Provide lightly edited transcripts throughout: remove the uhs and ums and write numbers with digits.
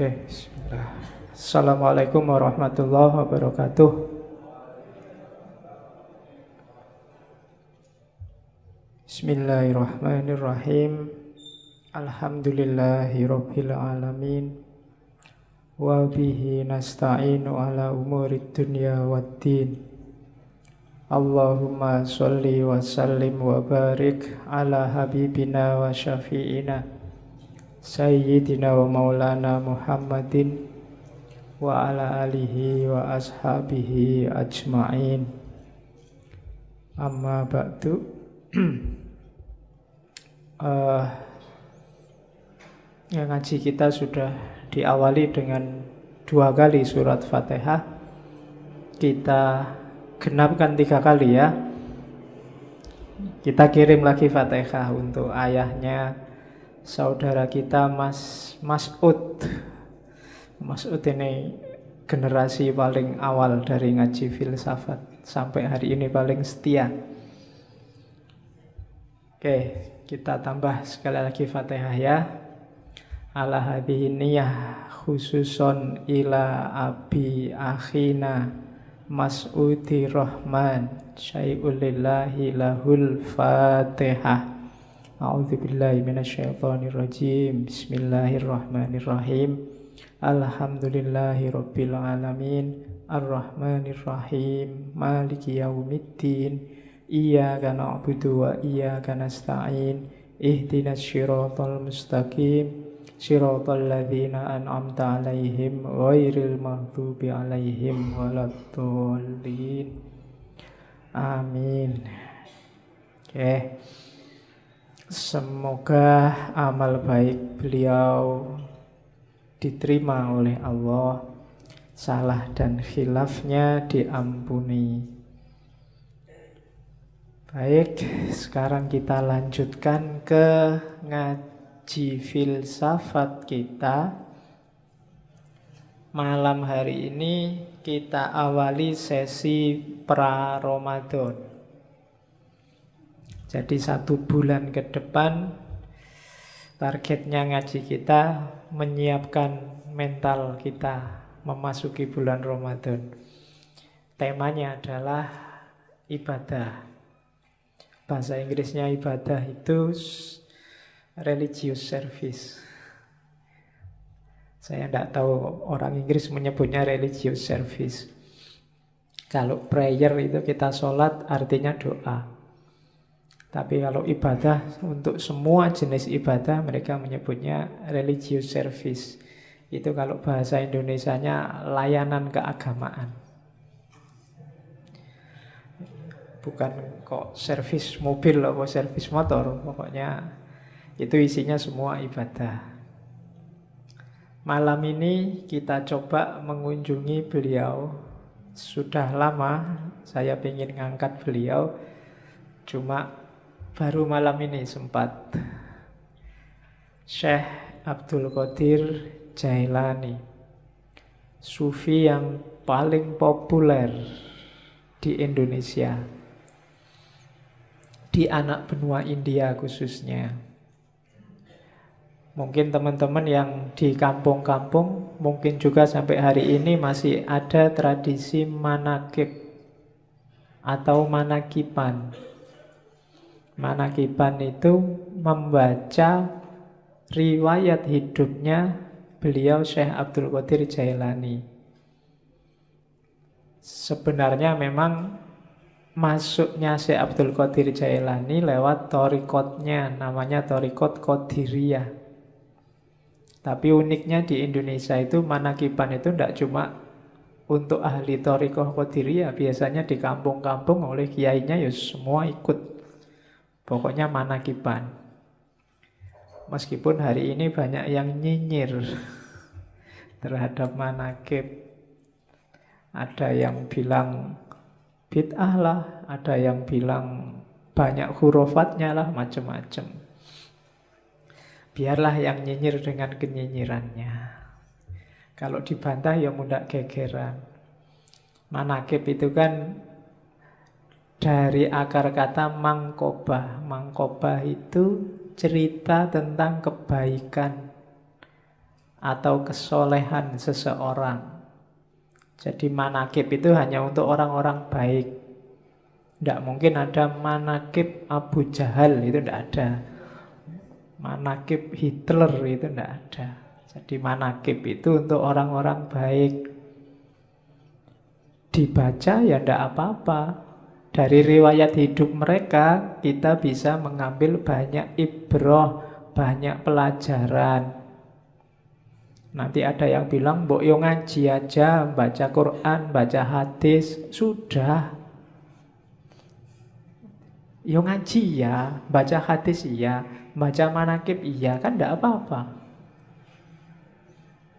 Oke, bismillah. Assalamualaikum warahmatullahi wabarakatuh. Bismillahirrahmanirrahim. Alhamdulillahirabbil alamin. Wa bihi nasta'inu ala umurid dunya waddin. Allahumma sholli wa sallim wa barik ala habibina wa syafi'ina Sayyidina wa maulana Muhammadin wa ala alihi wa ashabihi ajma'in. Amma ba'du. Ngaji kita sudah diawali dengan 2 kali surat Fatihah. Kita genapkan 3 kali ya. Kita kirim lagi Fatihah untuk ayahnya saudara kita Mas Mas'ud. Mas'ud ini generasi paling awal dari ngaji filsafat, sampai hari ini paling setia. Oke, kita tambah sekali lagi Fatihah ya. Ala hadhihi niyah khususon ila abi akhina Mas'udi Rahman syai'ulillahi lahul Fatihah. A'udzubillahi minasyaitonirrajim. Bismillahirrahmanirrahim. Alhamdulillahi rabbil alamin. Arrahmanirrahim. Maliki yaumiddin. Iyyaka na'budu wa iyyaka nasta'in. Ihdinas siratal mustaqim. Siratal ladzina an'amta 'alaihim ghairil maghdubi 'alaihim waladdallin. Amin. Oke. Semoga amal baik beliau diterima oleh Allah, salah dan khilafnya diampuni. Baik, sekarang kita lanjutkan ke ngaji filsafat kita. Malam hari ini kita awali sesi pra-Ramadan. Jadi 1 bulan ke depan targetnya ngaji kita menyiapkan mental kita memasuki bulan Ramadan. Temanya adalah ibadah. Bahasa Inggrisnya ibadah itu religious service. Saya tidak tahu orang Inggris menyebutnya religious service. Kalau prayer itu kita sholat artinya doa. Tapi kalau ibadah, untuk semua jenis ibadah mereka menyebutnya religious service. Itu kalau bahasa Indonesianya layanan keagamaan. Bukan kok servis mobil atau servis motor. Pokoknya itu isinya semua ibadah. Malam ini kita coba mengunjungi beliau. Sudah lama saya ingin ngangkat beliau, cuma baru malam ini sempat. Syekh Abdul Qadir Jailani, sufi yang paling populer di Indonesia, di anak benua India khususnya. Mungkin teman-teman yang di kampung-kampung, mungkin juga sampai hari ini masih ada tradisi manakib atau manakiban. Manakiban itu membaca riwayat hidupnya beliau Syekh Abdul Qadir Jailani. Sebenarnya memang masuknya Syekh Abdul Qadir Jailani lewat thariqatnya, namanya thariqat Qadiriyah. Tapi uniknya di Indonesia itu manakiban itu tidak cuma untuk ahli thariqah Qadiriyah, biasanya di kampung-kampung oleh kiainya ya semua ikut. Pokoknya manakiban. Meskipun hari ini banyak yang nyinyir terhadap manakib. Ada yang bilang bid'ah lah, ada yang bilang banyak hurufatnya lah, macam-macam. Biarlah yang nyinyir dengan kenyinyirannya. Kalau dibantah ya mudah gegeran. Manakib itu kan dari akar kata mangkobah. Mangkobah itu cerita tentang kebaikan atau kesolehan seseorang. Jadi manakib itu hanya untuk orang-orang baik. Tidak mungkin ada manakib Abu Jahal, itu tidak ada. Manakib Hitler itu tidak ada. Jadi manakib itu untuk orang-orang baik. Dibaca ya tidak apa-apa. Dari riwayat hidup mereka kita bisa mengambil banyak ibrah, banyak pelajaran. Nanti ada yang bilang, mbok yo ngaji aja, baca Quran, baca hadis, sudah. Yo ngaji ya, baca hadis iya, baca manakib iya, kan tidak apa-apa.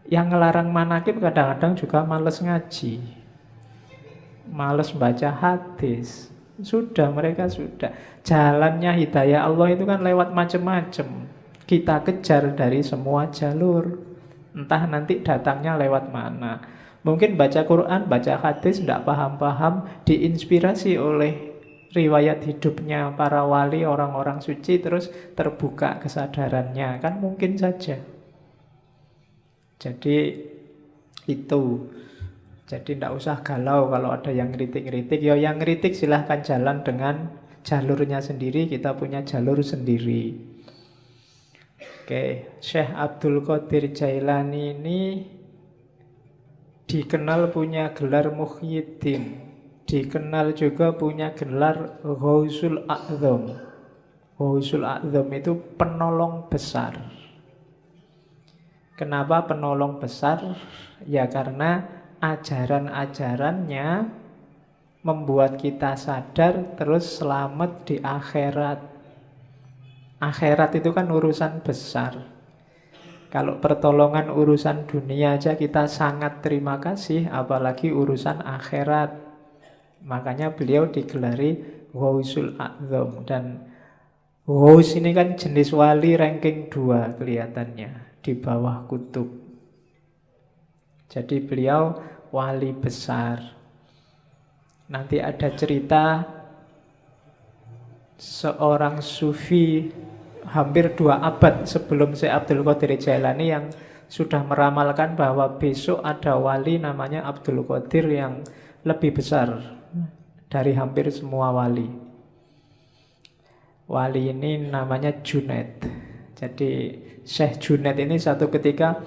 Yang ngelarang manakib kadang-kadang juga males ngaji, males baca hadis. Sudah, mereka sudah. Jalannya hidayah Allah itu kan lewat macam-macam. Kita kejar dari semua jalur. Entah nanti datangnya lewat mana. Mungkin baca Quran, baca hadis, tidak paham-paham, diinspirasi oleh riwayat hidupnya para wali, orang-orang suci, terus terbuka kesadarannya. Kan mungkin saja. Jadi itu. Jadi tidak usah galau kalau ada yang ngeritik-ngeritik. Ya yang ngeritik silahkan jalan dengan jalurnya sendiri. Kita punya jalur sendiri. Oke, Syekh Abdul Qadir Jailani ini dikenal punya gelar Muhyiddin. Dikenal juga punya gelar Ghausul A'zam. Ghausul A'zam itu penolong besar. Kenapa penolong besar? Ya karena ajaran-ajarannya membuat kita sadar terus selamat di akhirat. Akhirat itu kan urusan besar. Kalau pertolongan urusan dunia aja kita sangat terima kasih, apalagi urusan akhirat. Makanya beliau digelari Ghausul A'zam. Dan Ghaus ini kan jenis wali ranking 2 kelihatannya, di bawah kutub. Jadi beliau wali besar. Nanti ada cerita seorang sufi hampir 2 abad sebelum Syekh Abdul Qadir Jailani yang sudah meramalkan bahwa besok ada wali namanya Abdul Qadir yang lebih besar dari hampir semua wali. Wali ini namanya Junaid. Jadi Syekh Junaid ini satu ketika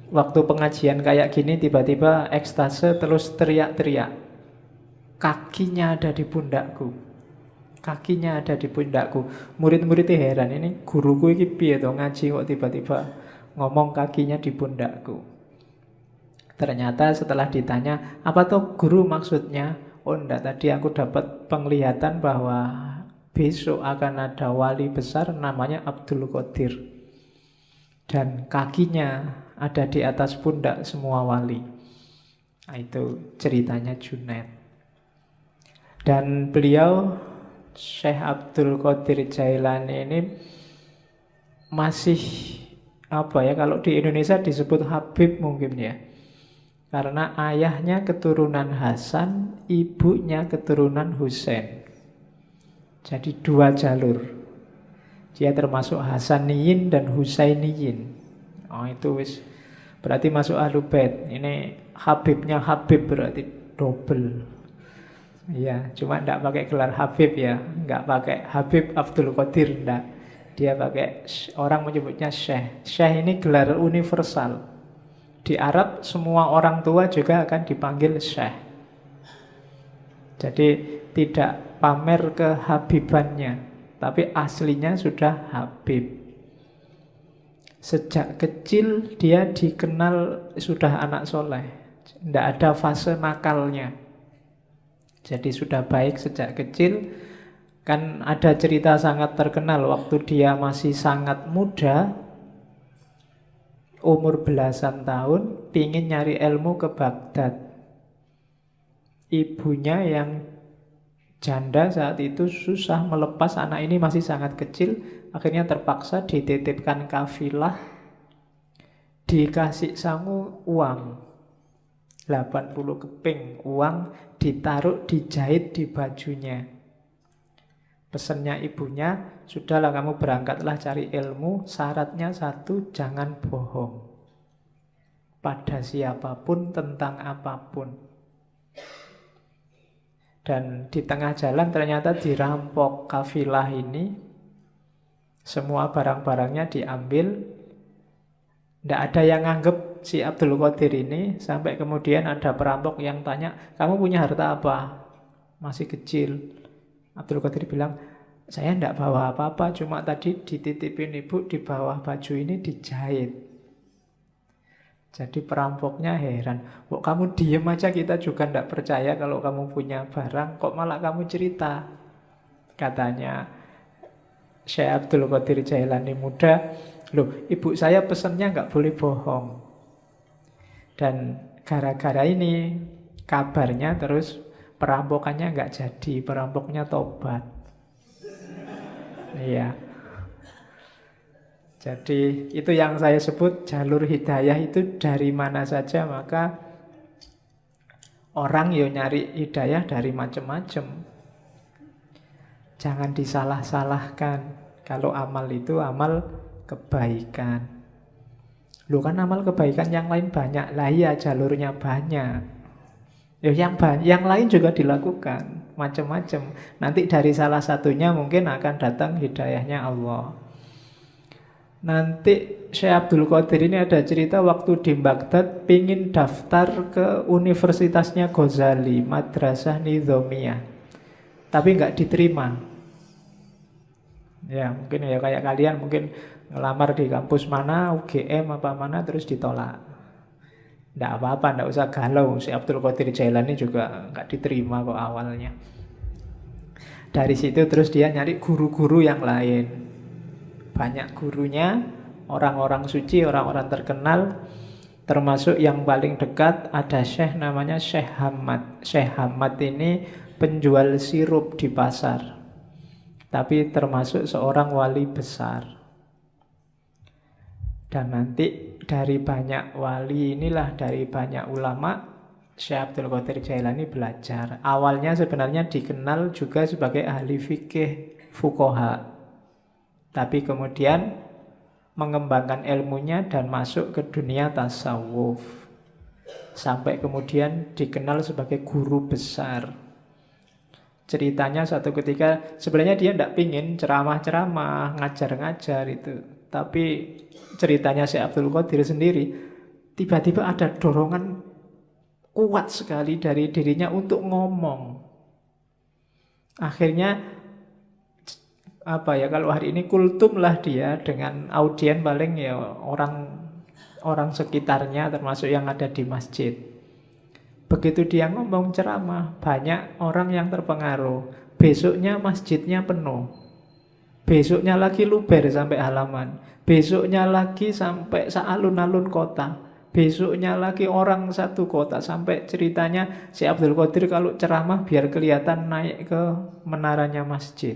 waktu pengajian kayak gini tiba-tiba ekstase terus teriak-teriak. Kakinya ada di pundakku. Kakinya ada di pundakku. Murid-muridnya heran, ini guruku ini piye to ngaji kok tiba-tiba ngomong kakinya di pundakku. Ternyata setelah ditanya, apa tuh guru maksudnya? Oh enggak, tadi aku dapat penglihatan bahwa besok akan ada wali besar namanya Abdul Qadir. Dan kakinya ada di atas pundak semua wali. Nah, itu ceritanya Junaid. Dan beliau Syekh Abdul Qadir Jailani ini masih kalau di Indonesia disebut Habib mungkin ya. Karena ayahnya keturunan Hasan, ibunya keturunan Husain. Jadi 2 jalur. Dia termasuk Hasaniyin dan Husainiyin. Oh itu wis berarti masuk Ahlul Bait. Ini Habibnya Habib berarti double. Ya, cuma enggak pakai gelar Habib ya, enggak pakai Habib Abdul Qadir enggak. Dia pakai, orang menyebutnya Syekh. Syekh ini gelar universal. Di Arab semua orang tua juga akan dipanggil Syekh. Jadi tidak pamer kehabibannya, tapi aslinya sudah Habib. Sejak kecil dia dikenal sudah anak soleh. Tidak ada fase nakalnya. Jadi sudah baik sejak kecil. Kan ada cerita sangat terkenal waktu dia masih sangat muda, umur belasan tahun, pingin nyari ilmu ke Baghdad. Ibunya yang janda saat itu susah melepas anak ini masih sangat kecil. Akhirnya terpaksa dititipkan kafilah. Dikasih sangu uang 80 keping uang, ditaruh, dijahit di bajunya. Pesannya ibunya, sudahlah kamu berangkatlah cari ilmu, syaratnya 1, jangan bohong. pada siapapun tentang apapun. Dan di tengah jalan ternyata dirampok kafilah ini, semua barang-barangnya diambil. Tidak ada yang nganggep si Abdul Qadir ini, sampai kemudian ada perampok yang tanya, kamu punya harta apa? Masih kecil. Abdul Qadir bilang, saya tidak bawa apa-apa, cuma tadi dititipin ibu di bawah baju ini dijahit. Jadi perampoknya heran, kok kamu diem aja, kita juga tidak percaya kalau kamu punya barang, kok malah kamu cerita. Katanya Syekh Abdul Qadir Jailani muda, loh ibu saya pesennya nggak boleh bohong. Dan gara-gara ini kabarnya terus perampokannya nggak jadi, perampoknya tobat. Iya. Jadi itu yang saya sebut jalur hidayah itu dari mana saja, maka orang yo nyari hidayah dari macam-macam. Jangan disalah-salahkan. Kalau amal itu amal kebaikan. Loh kan amal kebaikan yang lain banyak. Lah iya jalurnya banyak. Ya yang lain juga dilakukan macam-macam. Nanti dari salah satunya mungkin akan datang hidayahnya Allah. Nanti Syekh Abdul Qadir ini ada cerita waktu di Baghdad pingin daftar ke universitasnya Ghazali, Madrasah Nizamiyah. Tapi nggak diterima. Ya mungkin ya kayak kalian mungkin ngelamar di kampus mana, UGM apa mana, terus ditolak. Nggak apa-apa, nggak usah galau. Si Abdul Qadir Jailani juga nggak diterima kok awalnya. Dari situ terus dia nyari guru-guru yang lain. Banyak gurunya, orang-orang suci, orang-orang terkenal. Termasuk yang paling dekat ada Syekh namanya Syekh Hamad. Syekh Hamad ini penjual sirup di pasar, tapi termasuk seorang wali besar. Dan nanti dari banyak wali inilah, dari banyak ulama, Syekh Abdul Qadir Jailani belajar. Awalnya sebenarnya dikenal juga sebagai ahli fikih, fuqaha, tapi kemudian mengembangkan ilmunya dan masuk ke dunia tasawuf, sampai kemudian dikenal sebagai guru besar. Ceritanya satu ketika sebenarnya dia tidak pingin ceramah-ceramah, ngajar-ngajar itu. Tapi ceritanya Syekh Abdul Qadir sendiri, tiba-tiba ada dorongan kuat sekali dari dirinya untuk ngomong. Akhirnya kalau hari ini kultum lah dia dengan audien paling ya orang sekitarnya, termasuk yang ada di masjid. Begitu dia ngomong ceramah, banyak orang yang terpengaruh. Besoknya masjidnya penuh. Besoknya lagi luber sampai halaman. Besoknya lagi sampai sealun-alun kota. Besoknya lagi orang satu kota. Sampai ceritanya si Abdul Qadir kalau ceramah biar kelihatan naik ke menaranya masjid.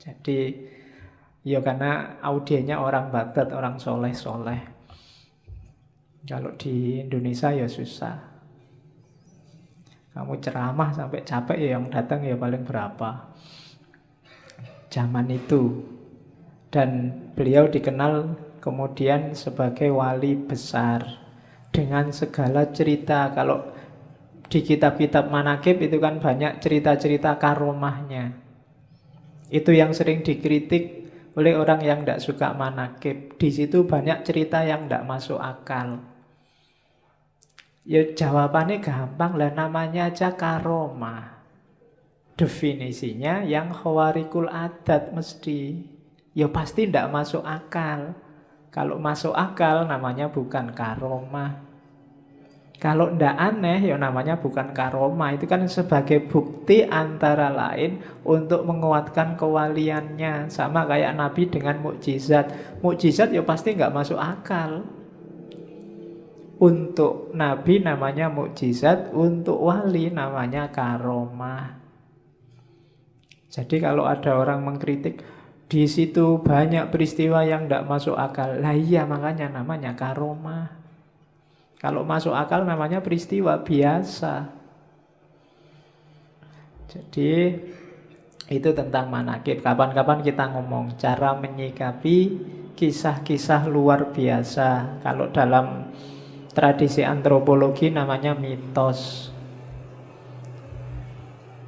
Jadi ya karena audiennya orang Baghdad, orang soleh-soleh. Kalau di Indonesia ya susah. Kamu ceramah sampai capek ya yang datang ya paling berapa. Zaman itu. Dan beliau dikenal kemudian sebagai wali besar dengan segala cerita. Kalau di kitab-kitab manaqib itu kan banyak cerita-cerita karomahnya. Itu yang sering dikritik oleh orang yang tidak suka manaqib. Di situ banyak cerita yang tidak masuk akal. Ya jawabannya gampang lah, namanya aja karomah. Definisinya yang khawarikul adat mesti. Ya pasti tidak masuk akal. Kalau masuk akal namanya bukan karomah. Kalau tidak aneh ya namanya bukan karomah. Itu kan sebagai bukti antara lain untuk menguatkan kewaliannya. Sama kayak Nabi dengan mukjizat. Mukjizat ya pasti nggak masuk akal. Untuk Nabi namanya mukjizat, untuk wali namanya karomah. Jadi kalau ada orang mengkritik, di situ banyak peristiwa yang tidak masuk akal. Lah iya makanya namanya karomah. Kalau masuk akal namanya peristiwa biasa. Jadi itu tentang manaqib. Kapan-kapan kita ngomong cara menyikapi kisah-kisah luar biasa. Kalau dalam tradisi antropologi namanya mitos.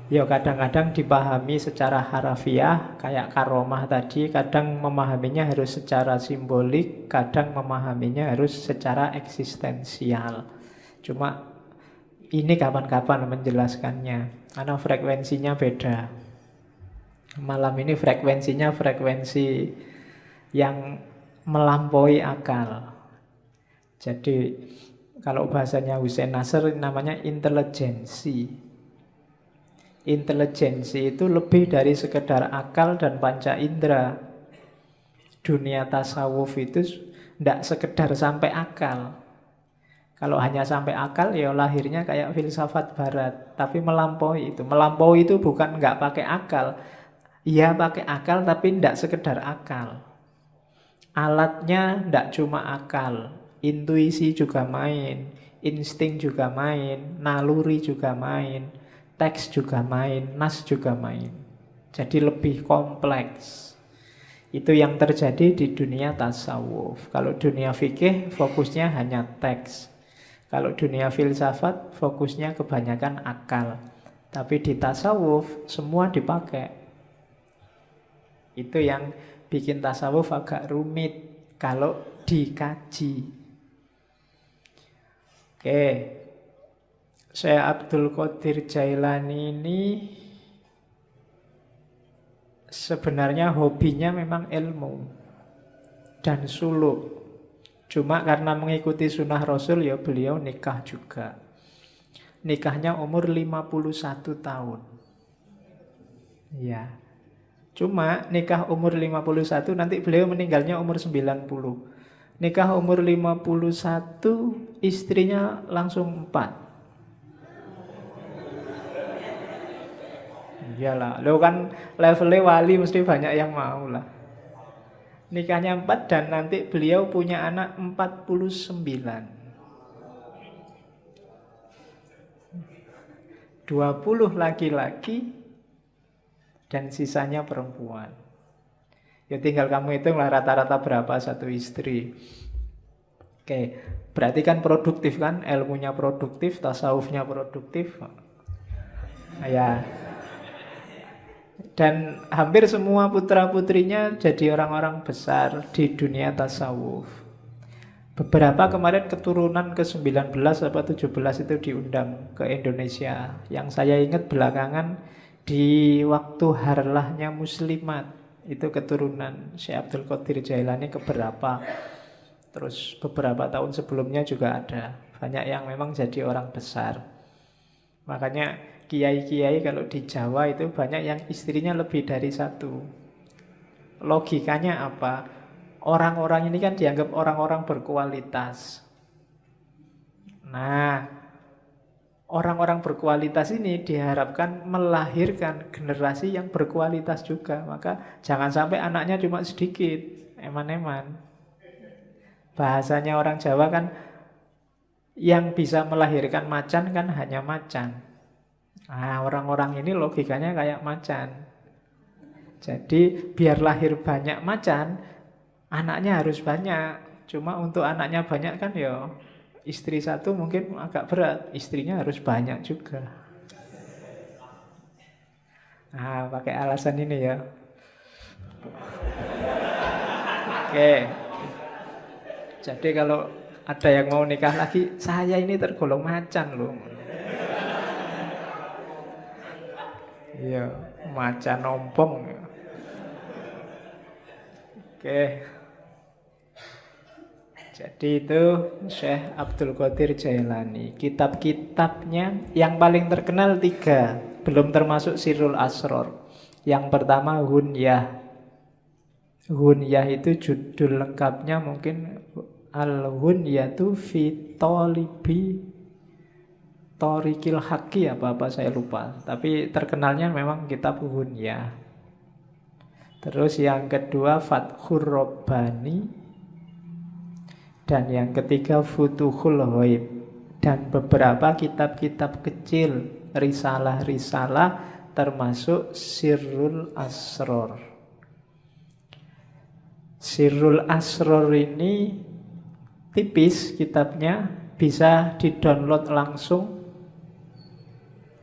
Ya kadang-kadang dipahami secara harafiah kayak karomah tadi, kadang memahaminya harus secara simbolik, kadang memahaminya harus secara eksistensial. Cuma ini kapan-kapan menjelaskannya, karena frekuensinya beda. Malam ini frekuensinya frekuensi yang melampaui akal. Jadi kalau bahasanya Hussein Nasr namanya intelijensi. Intelijensi itu lebih dari sekedar akal dan panca indera. Dunia tasawuf itu tidak sekedar sampai akal. Kalau hanya sampai akal ya lahirnya kayak filsafat barat. Tapi melampaui itu. Melampaui itu bukan nggak pakai akal. Iya pakai akal tapi tidak sekedar akal. Alatnya tidak cuma akal. Intuisi juga main. Insting juga main. Naluri juga main. Teks juga main, nas juga main. Jadi lebih kompleks. Itu yang terjadi di dunia tasawuf. Kalau dunia fikih fokusnya hanya teks. Kalau dunia filsafat fokusnya kebanyakan akal. Tapi di tasawuf semua dipakai. Itu yang bikin tasawuf agak rumit kalau dikaji. Oke. Syekh Abdul Qadir Jailani ini sebenarnya hobinya memang ilmu dan suluk. Cuma karena mengikuti sunnah Rasul ya beliau nikah juga. Nikahnya umur 51 tahun. Ya. Cuma nikah umur 51 nanti beliau meninggalnya umur 90. Nikah umur 51 istrinya langsung 4. Iyalah, lo kan levelnya wali mesti banyak yang mau lah. Nikahnya 4 dan nanti beliau punya anak 49. 20 laki-laki dan sisanya perempuan. Ya tinggal kamu hitunglah rata-rata berapa satu istri. Oke, berarti kan produktif kan? Ilmunya produktif, tasawufnya produktif. Ya. Dan hampir semua putra-putrinya jadi orang-orang besar di dunia tasawuf. Beberapa kemarin keturunan ke-19 atau 17 itu diundang ke Indonesia. Yang saya ingat belakangan di waktu harlahnya Muslimat. Itu keturunan Syekh Abdul Qadir Jailani keberapa. Terus beberapa tahun sebelumnya juga ada. Banyak yang memang jadi orang besar. Makanya kiai-kiai kalau di Jawa itu banyak yang istrinya lebih dari satu. Logikanya apa? Orang-orang ini kan dianggap orang-orang berkualitas. Nah, orang-orang berkualitas ini diharapkan melahirkan generasi yang berkualitas juga. Maka jangan sampai anaknya cuma sedikit, eman-eman. Bahasanya orang Jawa kan yang bisa melahirkan macan kan hanya macan. Nah, orang-orang ini logikanya kayak macan. Jadi biar lahir banyak macan, anaknya harus banyak. Cuma untuk anaknya banyak kan ya istri satu mungkin agak berat, istrinya harus banyak juga. Nah, pakai alasan ini ya. Oke. Jadi kalau ada yang mau nikah lagi, saya ini tergolong macan loh. Iya, macan ompong. Oke. Jadi itu Syekh Abdul Qadir Jailani. Kitab-kitabnya yang paling terkenal 3, belum termasuk Sirrul Asror. Yang pertama Hunyah. Hunyah itu judul lengkapnya mungkin Al-Hunyatu fi Talibi Thoriqil Haqqi apa saya lupa. Tapi terkenalnya memang kitab Hunyah. Terus yang kedua Fathur Rabbani. Dan yang ketiga Futuhul Ghaib. Dan beberapa kitab-kitab kecil, risalah-risalah termasuk Sirrul Asror. Sirrul Asror ini tipis kitabnya, bisa di-download langsung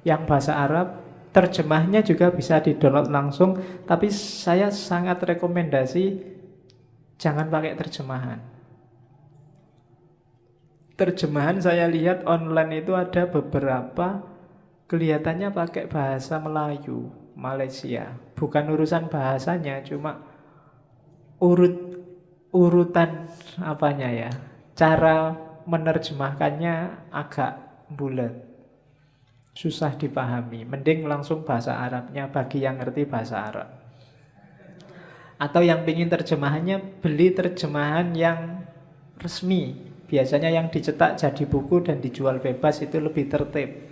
yang bahasa Arab. Terjemahnya juga bisa di-download langsung, tapi saya sangat rekomendasi jangan pakai terjemahan. Terjemahan saya lihat online itu ada beberapa kelihatannya pakai bahasa Melayu, Malaysia. Bukan urusan bahasanya, cuma urutan apanya ya. Cara menerjemahkannya agak bulat, susah dipahami. Mending langsung bahasa Arabnya bagi yang ngerti bahasa Arab. Atau yang pingin terjemahannya, beli terjemahan yang resmi. Biasanya yang dicetak jadi buku dan dijual bebas itu lebih tertib.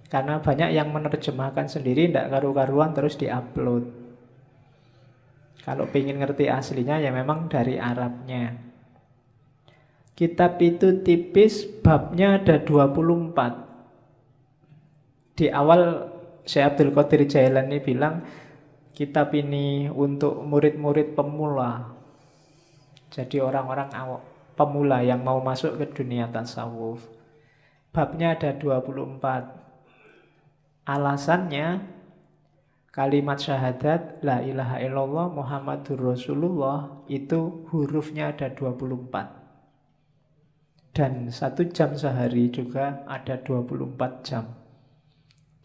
Karena banyak yang menerjemahkan sendiri, tidak karu-karuan terus diupload. Kalau pingin ngerti aslinya ya memang dari Arabnya. Kitab itu tipis, babnya ada 24. Di awal Syekh Abdul Qadir Jailani bilang kitab ini untuk murid-murid pemula. Jadi orang-orang pemula yang mau masuk ke dunia tasawuf. Babnya ada 24. Alasannya kalimat syahadat la ilaha illallah Muhammadur Rasulullah itu hurufnya ada 24. Dan 1 jam sehari juga ada 24 jam.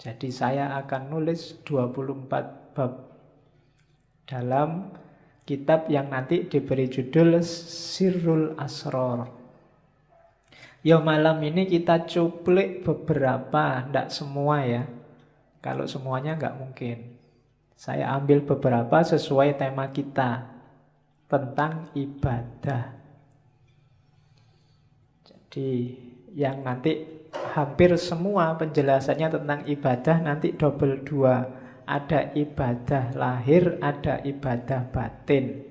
Jadi saya akan nulis 24 bab dalam kitab yang nanti diberi judul Sirrul Asror. Ya malam ini kita cuplik beberapa, tidak semua ya. Kalau semuanya nggak mungkin. Saya ambil beberapa sesuai tema kita tentang ibadah. Jadi yang nanti hampir semua penjelasannya tentang ibadah nanti double 2. Ada ibadah lahir, ada ibadah batin.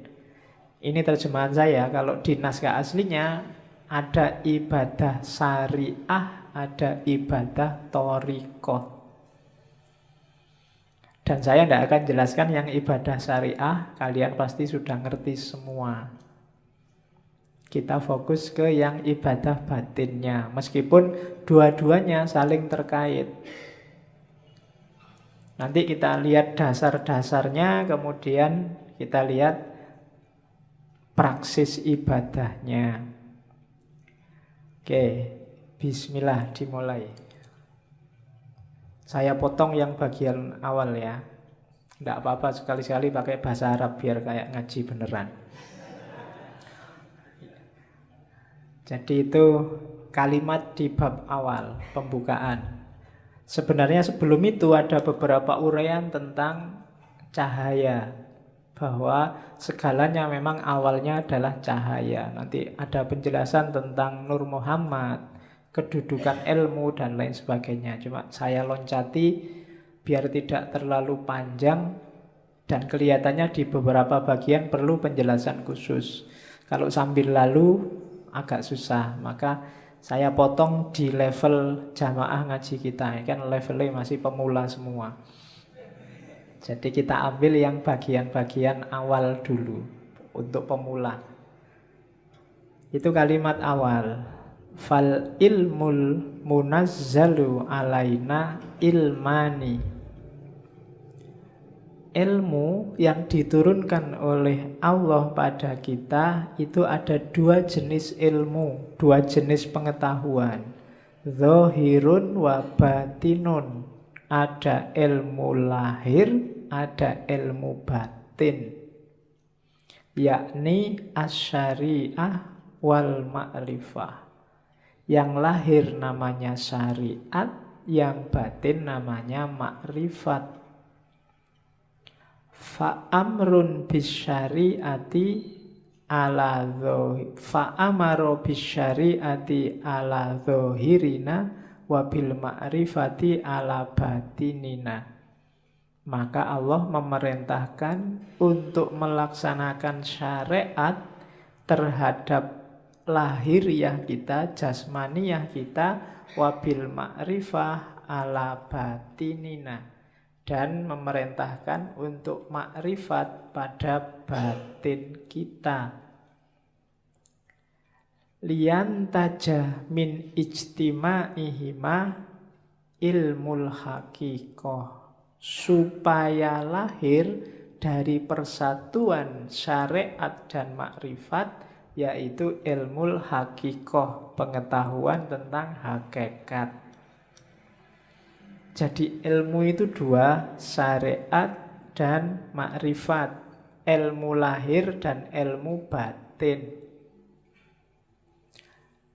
Ini terjemahan saya. Kalau di naskah aslinya ada ibadah syariah, ada ibadah thariqah. Dan saya tidak akan jelaskan yang ibadah syariah, kalian pasti sudah ngerti semua. Kita fokus ke yang ibadah batinnya, meskipun dua-duanya saling terkait. Nanti kita lihat dasar-dasarnya, kemudian kita lihat praksis ibadahnya. Oke, bismillah dimulai. Saya potong yang bagian awal ya. Tidak apa-apa sekali-sekali pakai bahasa Arab biar kayak ngaji beneran. Jadi itu kalimat di bab awal, pembukaan. Sebenarnya sebelum itu ada beberapa uraian tentang cahaya. Bahwa segalanya memang awalnya adalah cahaya. Nanti ada penjelasan tentang Nur Muhammad, kedudukan ilmu dan lain sebagainya. Cuma saya loncati biar tidak terlalu panjang dan kelihatannya di beberapa bagian perlu penjelasan khusus. Kalau sambil lalu agak susah, maka saya potong di level jamaah ngaji kita. Kan levelnya masih pemula semua. Jadi kita ambil yang bagian-bagian awal dulu untuk pemula. Itu kalimat awal. Fal ilmul munazzalu alaina ilmani. Ilmu yang diturunkan oleh Allah pada kita itu ada 2 jenis ilmu, 2 jenis pengetahuan. Zahirun wa batinun. Ada ilmu lahir, ada ilmu batin. Yakni asyariah wal ma'rifah. Yang lahir namanya syariat, yang batin namanya makrifat. Fa'amrun bisyari'ati ala fa'amaro bisyari'ati ala zahirina wa bil ma'rifati ala batinina. Maka Allah memerintahkan untuk melaksanakan syariat terhadap lahiriah kita, jasmaniyah kita, wa bil ma'rifah ala batinina. dan memerintahkan untuk makrifat pada batin kita. Lian taja min ijtima'ihima ilmul hakikoh, supaya lahir dari persatuan syariat dan makrifat, yaitu ilmul hakikoh, pengetahuan tentang hakikat. Jadi ilmu itu dua, syariat dan makrifat. Ilmu lahir dan ilmu batin.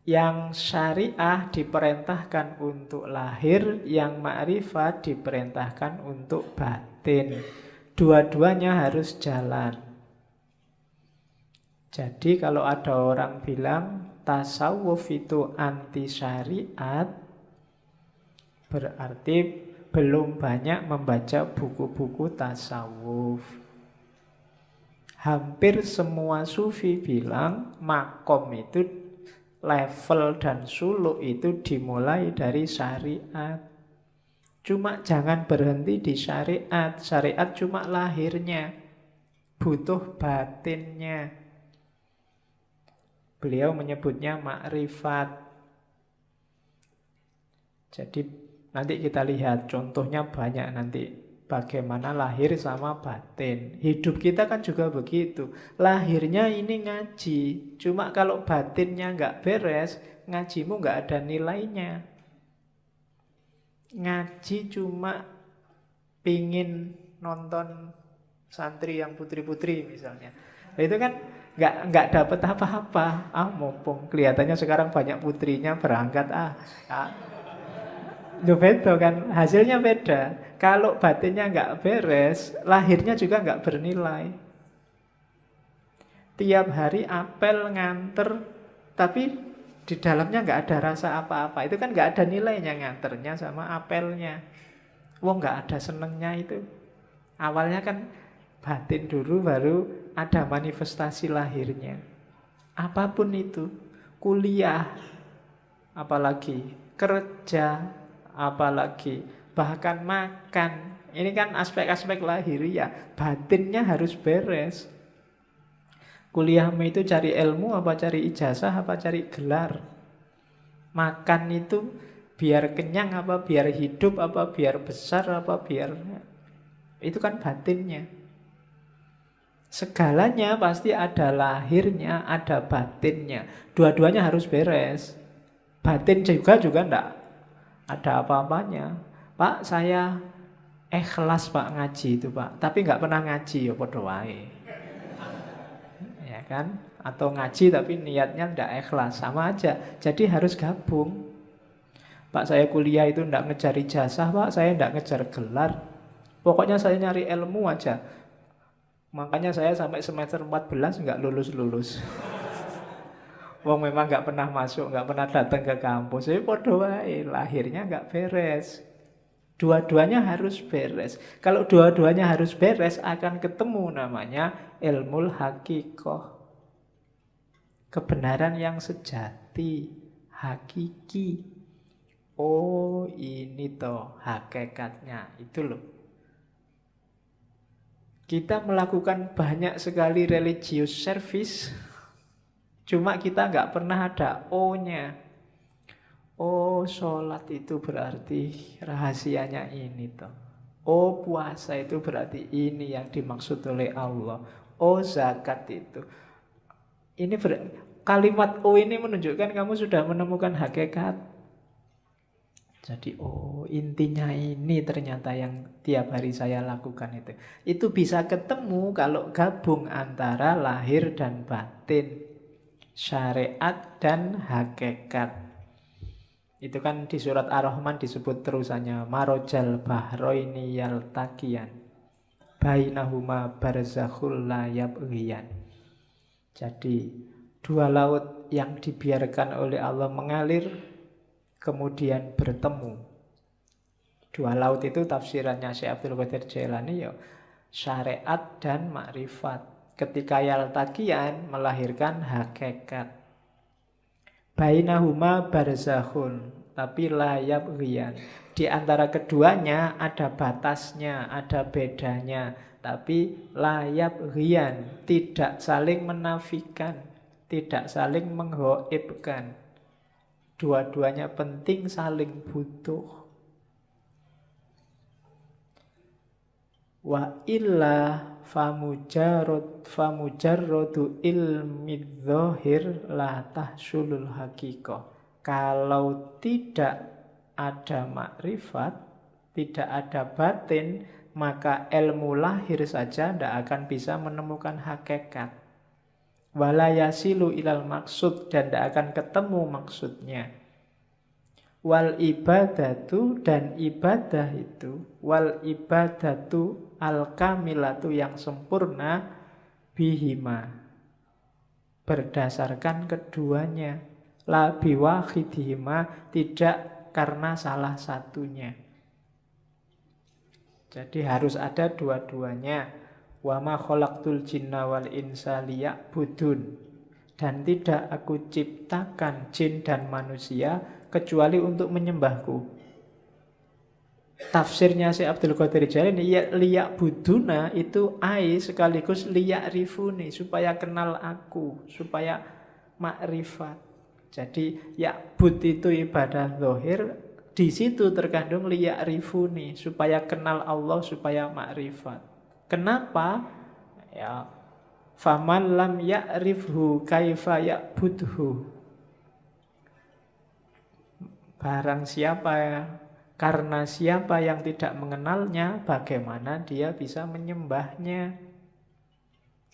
Yang syariah diperintahkan untuk lahir, yang makrifat diperintahkan untuk batin. Dua-duanya harus jalan. Jadi kalau ada orang bilang tasawuf itu anti syariat, berarti belum banyak membaca buku-buku tasawuf. Hampir semua sufi bilang makom itu, level dan suluk itu dimulai dari syariat. Cuma jangan berhenti di syariat. Syariat cuma lahirnya, butuh batinnya. Beliau menyebutnya makrifat. Jadi nanti kita lihat contohnya banyak nanti. Bagaimana lahir sama batin. Hidup kita kan juga begitu. Lahirnya ini ngaji. Cuma kalau batinnya nggak beres, ngajimu nggak ada nilainya. Ngaji cuma pingin nonton santri yang putri-putri misalnya. Itu kan nggak dapat apa-apa. Mumpung kelihatannya sekarang banyak putrinya berangkat. Itu beda kan, hasilnya beda. Kalau batinnya nggak beres, lahirnya juga nggak bernilai. Tiap hari apel nganter, tapi di dalamnya nggak ada rasa apa-apa. Itu kan nggak ada nilainya nganternya sama apelnya. Nggak ada senengnya itu. Awalnya kan batin dulu, baru ada manifestasi lahirnya. Apapun itu, kuliah, apalagi kerja, apalagi bahkan makan. Ini kan aspek-aspek lahiriah. Batinnya harus beres. Kuliahmu itu cari ilmu apa cari ijazah apa cari gelar? Makan itu biar kenyang apa biar hidup apa biar besar apa biar... Itu kan batinnya. Segalanya pasti ada lahirnya, ada batinnya. Dua-duanya harus beres. Batin juga enggak ada apa-apanya. Pak, saya ikhlas Pak ngaji itu Pak, tapi nggak pernah ngaji, ya podo wae. Ya kan? Atau ngaji tapi niatnya ndak ikhlas, sama aja. Jadi harus gabung. Pak, saya kuliah itu ndak ngejar ijazah Pak, saya ndak ngejar gelar. Pokoknya saya nyari ilmu aja. Makanya saya sampai semester 14 nggak lulus-lulus. Wong memang nggak pernah masuk, nggak pernah datang ke kampus. Jadi podo wae, lahirnya nggak beres. Dua-duanya harus beres. Kalau dua-duanya harus beres, akan ketemu namanya ilmul hakikoh. Kebenaran yang sejati, hakiki. Oh, ini toh hakikatnya, itu loh. Kita melakukan banyak sekali religious service, cuma kita nggak pernah ada O-nya. Oh, sholat itu berarti rahasianya ini toh. Oh, puasa itu berarti ini yang dimaksud oleh Allah. Oh, zakat itu. Kalimat O ini menunjukkan kamu sudah menemukan hakikat. Jadi, oh, intinya ini ternyata yang tiap hari saya lakukan itu. Itu bisa ketemu kalau gabung antara lahir dan batin, syariat dan hakikat. Itu kan di surat Ar-Rahman disebut terusannya marojal bahroini yaltaqiyan bainahuma barzakhul la yabghiyan. Jadi dua laut yang dibiarkan oleh Allah mengalir kemudian bertemu. Dua laut itu tafsirannya Syekh Abdul Qadir Jailani ya syariat dan makrifat. Ketika yaltaqiyan melahirkan hakikat. Bainahuma barzakhun. tapi la yabghiyan. Di antara keduanya ada batasnya, ada bedanya, tapi la yabghiyan, tidak saling menafikan, tidak saling menghoibkan. Dua-duanya penting, saling butuh. Wa illa famujarrodu ilmi dzahir la tahsulul haqiqah. Kalau tidak ada makrifat, tidak ada batin, maka ilmu lahir saja tidak akan bisa menemukan hakikat. Wala yasilu ilal maksud, dan tidak akan ketemu maksudnya. Wal ibadatu, dan ibadah itu, wal ibadatu al-kamilatu, yang sempurna, bihima, berdasarkan keduanya. La biwahidihima, tidak karena salah satunya. Jadi harus ada dua-duanya. Wa ma khalaqtul jinna wal insa liya'budun. Dan tidak aku ciptakan jin dan manusia kecuali untuk menyembahku. Tafsirnya Syekh Abdul Qadir Jailani, liya'buduna itu ai sekaligus liya'rifuni, supaya kenal aku, supaya makrifat. Jadi ya'bud itu ibadah zahir, di situ terkandung liya'rifuni, supaya kenal Allah, supaya makrifat. Kenapa? Ya, faman lam ya'rifhu kaifa ya'budhu. Barang siapa, karena siapa yang tidak mengenalnya, bagaimana dia bisa menyembahnya?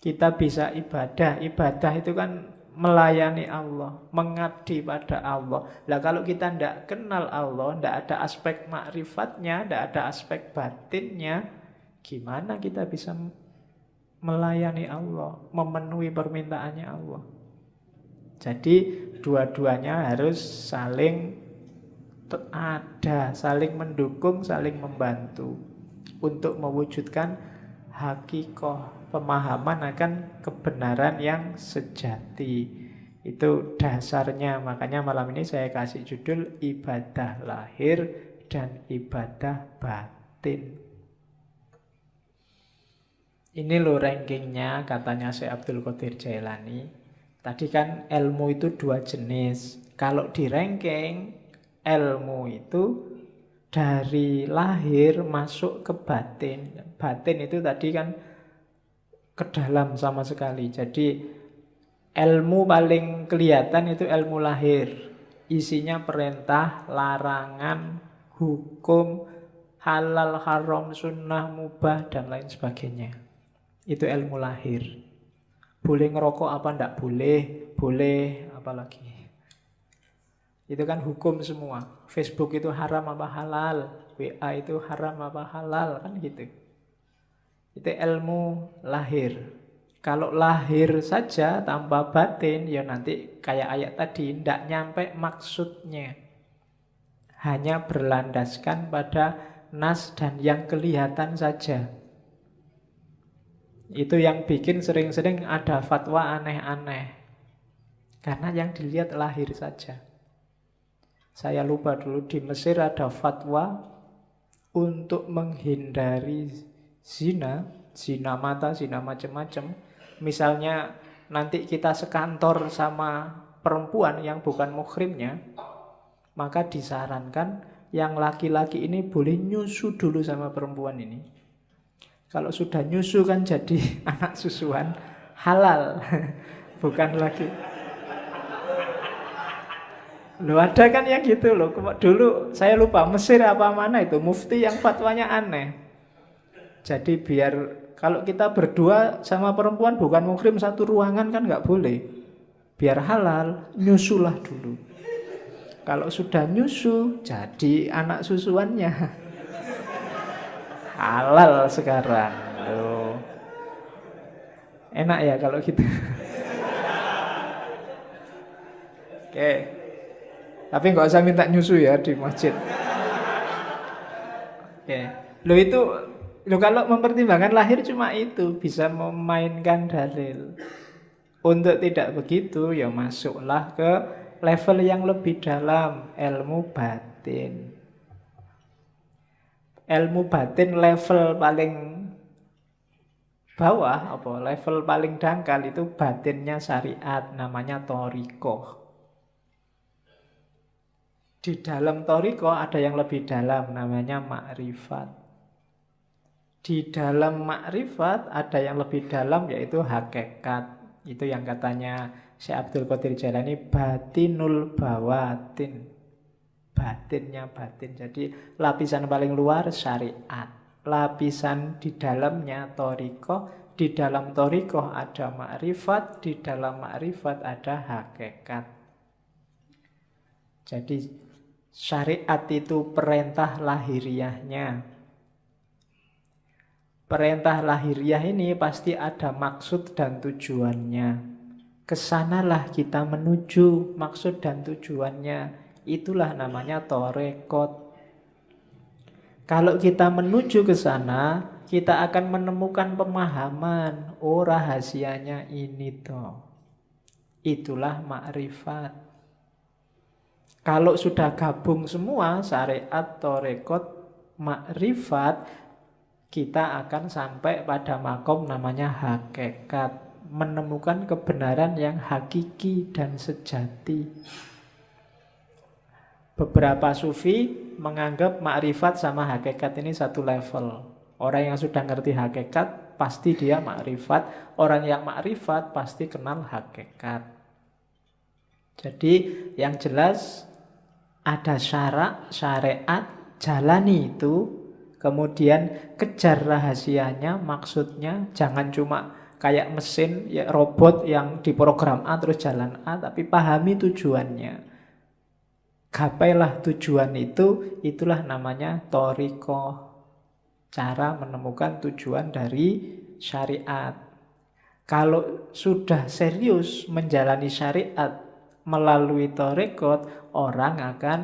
Kita bisa ibadah. Ibadah itu kan melayani Allah, mengabdi pada Allah. Lah kalau kita tidak kenal Allah, tidak ada aspek makrifatnya, tidak ada aspek batinnya, gimana kita bisa melayani Allah, memenuhi permintaannya Allah? Jadi dua-duanya harus saling ada, saling mendukung, saling membantu untuk mewujudkan hakikoh, pemahaman akan kebenaran yang sejati. Itu dasarnya. Makanya malam ini saya kasih judul ibadah lahir dan ibadah batin. Ini loh rankingnya, katanya Syekh Abdul Qadir Jailani. Tadi kan ilmu itu dua jenis. Kalau di ranking, ilmu itu dari lahir masuk ke batin. Batin itu tadi kan ke dalam sama sekali. Jadi ilmu paling kelihatan itu ilmu lahir. Isinya perintah, larangan, hukum, halal, haram, sunnah, mubah, dan lain sebagainya. Itu ilmu lahir. Boleh ngerokok apa enggak boleh, boleh apalagi. Itu kan hukum semua. Facebook itu haram apa halal, WA itu haram apa halal, kan gitu. Itu ilmu lahir. Kalau lahir saja tanpa batin, ya nanti kayak ayat tadi, tidak nyampe maksudnya. Hanya berlandaskan pada nas dan yang kelihatan saja. Itu yang bikin sering-sering ada fatwa aneh-aneh. Karena yang dilihat lahir saja. Saya lupa dulu di Mesir ada fatwa untuk menghindari zina mata, zina macam-macam. Misalnya nanti kita sekantor sama perempuan yang bukan muhrimnya, maka disarankan yang laki-laki ini boleh nyusu dulu sama perempuan ini. Kalau sudah nyusu kan jadi anak susuan halal, bukan lagi. Loh ada kan yang gitu loh. Dulu saya lupa Mesir apa mana itu, mufti yang fatwanya aneh. Jadi biar kalau kita berdua sama perempuan bukan muhrim satu ruangan kan nggak boleh. Biar halal, nyusulah dulu. Kalau sudah nyusu, jadi anak susuannya. Halal sekarang. Loh. Enak ya kalau gitu. Oke. Tapi nggak usah minta nyusu ya di masjid. Oke. Lo kalau mempertimbangkan lahir cuma itu, bisa memainkan dalil. Untuk tidak begitu ya masuklah ke level yang lebih dalam, ilmu batin. Ilmu batin level paling bawah, level paling dangkal itu batinnya syariat, namanya thariqah. Di dalam thariqah ada yang lebih dalam, namanya makrifat. Di dalam makrifat ada yang lebih dalam, yaitu hakikat. Itu yang katanya Syekh Abdul Qadir Jailani, batinul bawatin. Batinnya batin. Jadi lapisan paling luar syariat. Lapisan di dalamnya thariqah, di dalam thariqah ada makrifat, di dalam makrifat ada hakikat. Jadi syariat itu perintah lahiriahnya. Perintah lahiriah ini pasti ada maksud dan tujuannya. Kesanalah kita menuju maksud dan tujuannya. Itulah namanya thariqat. Kalau kita menuju ke sana, kita akan menemukan pemahaman. Oh, rahasianya ini toh. Itulah makrifat. Kalau sudah gabung semua, syariat, thariqat, makrifat, kita akan sampai pada makom namanya hakikat. Menemukan kebenaran yang hakiki dan sejati. Beberapa sufi menganggap makrifat sama hakikat ini satu level. Orang yang sudah ngerti hakikat, pasti dia makrifat. Orang yang makrifat, pasti kenal hakikat. Jadi yang jelas ada syarak, syariat, jalani itu. Kemudian kejar rahasianya, maksudnya. Jangan cuma kayak mesin, ya, robot yang diprogram A terus jalan A, tapi pahami tujuannya. Gapailah tujuan itu, itulah namanya thariqah. Cara menemukan tujuan dari syariat. Kalau sudah serius menjalani syariat melalui thariqat, orang akan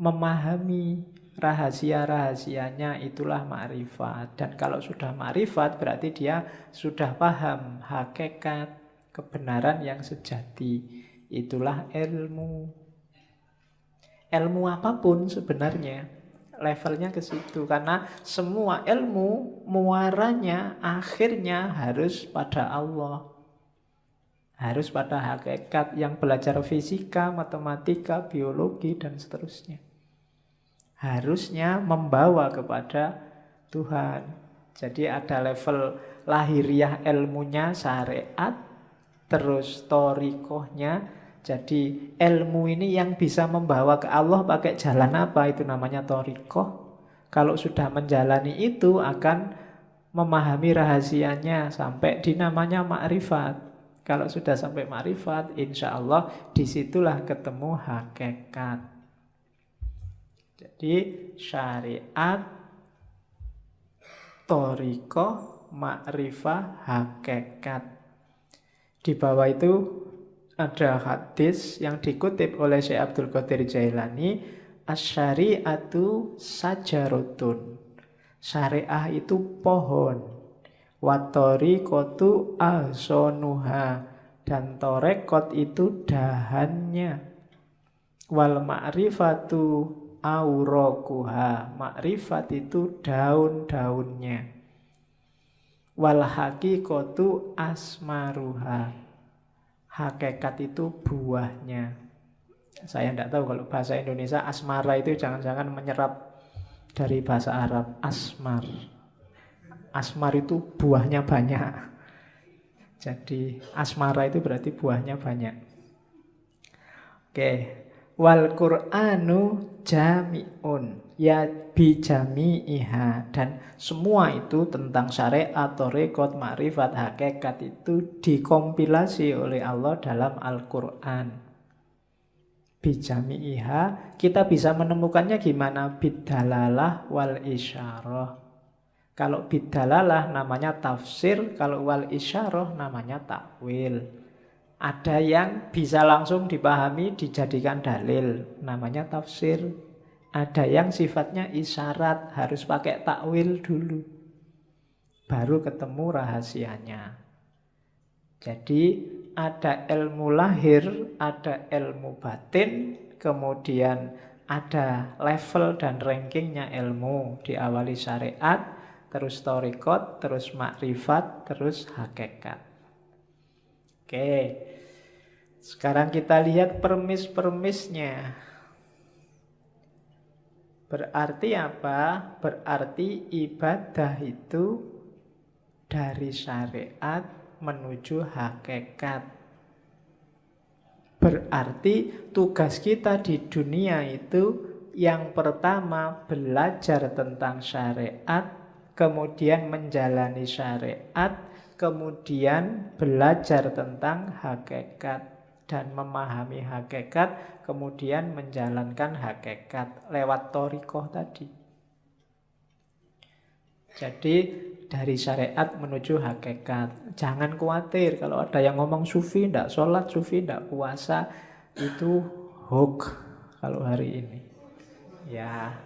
memahami rahasia-rahasianya, itulah makrifat. Dan kalau sudah makrifat berarti dia sudah paham hakikat, kebenaran yang sejati. Itulah ilmu. Ilmu apapun sebenarnya levelnya ke situ, karena semua ilmu muaranya akhirnya harus pada Allah. Harus pada hakikat. Yang belajar fisika, matematika, biologi dan seterusnya harusnya membawa kepada Tuhan. Jadi ada level lahiriah ilmunya syariat, terus thariqahnya. Jadi ilmu ini yang bisa membawa ke Allah pakai jalan apa? Itu namanya thariqah. Kalau sudah menjalani itu akan memahami rahasianya sampai di namanya makrifat. Kalau sudah sampai makrifat, insya Allah disitulah ketemu hakikat. Jadi syariat, thariqah, makrifah, hakikat. Di bawah itu ada hadis yang dikutip oleh Syekh Abdul Qadir Jailani, asy-syari'atu sajaratun. Syariah itu pohon. Wa thariqatu ahsanuha, dan thariqat itu dahannya. Wal ma'rifatu auraquha, makrifat itu daun-daunnya. Wal haqiqatu asmaruha, hakikat itu buahnya. Saya tidak tahu kalau bahasa Indonesia asmara itu jangan-jangan menyerap dari bahasa Arab. Asmar. Asmar itu buahnya banyak. Jadi asmara itu berarti buahnya banyak. Oke. Wal Qur'anu jami'un, ya bi jami'iha, dan semua itu tentang syariat, thariqat, makrifat, hakikat itu dikompilasi oleh Allah dalam Al-Qur'an. Bi jami'iha, kita bisa menemukannya gimana? Bidalalah wal isyarah. Kalau bidalalah namanya tafsir, kalau wal isyarah namanya takwil. Ada yang bisa langsung dipahami, dijadikan dalil, namanya tafsir. Ada yang sifatnya isyarat, harus pakai takwil dulu, baru ketemu rahasianya. Jadi ada ilmu lahir, ada ilmu batin, kemudian ada level dan rankingnya ilmu. Diawali syariat, terus thariqat, terus makrifat, terus hakikat. Oke, sekarang kita lihat permis-permisnya. Berarti apa? Berarti ibadah itu dari syariat menuju hakikat. Berarti tugas kita di dunia itu yang pertama belajar tentang syariat, kemudian menjalani syariat, kemudian belajar tentang hakikat dan memahami hakikat, kemudian menjalankan hakikat lewat thariqah tadi. Jadi dari syariat menuju hakikat. Jangan khawatir kalau ada yang ngomong sufi tidak sholat, sufi tidak puasa, itu hoax kalau hari ini. Ya,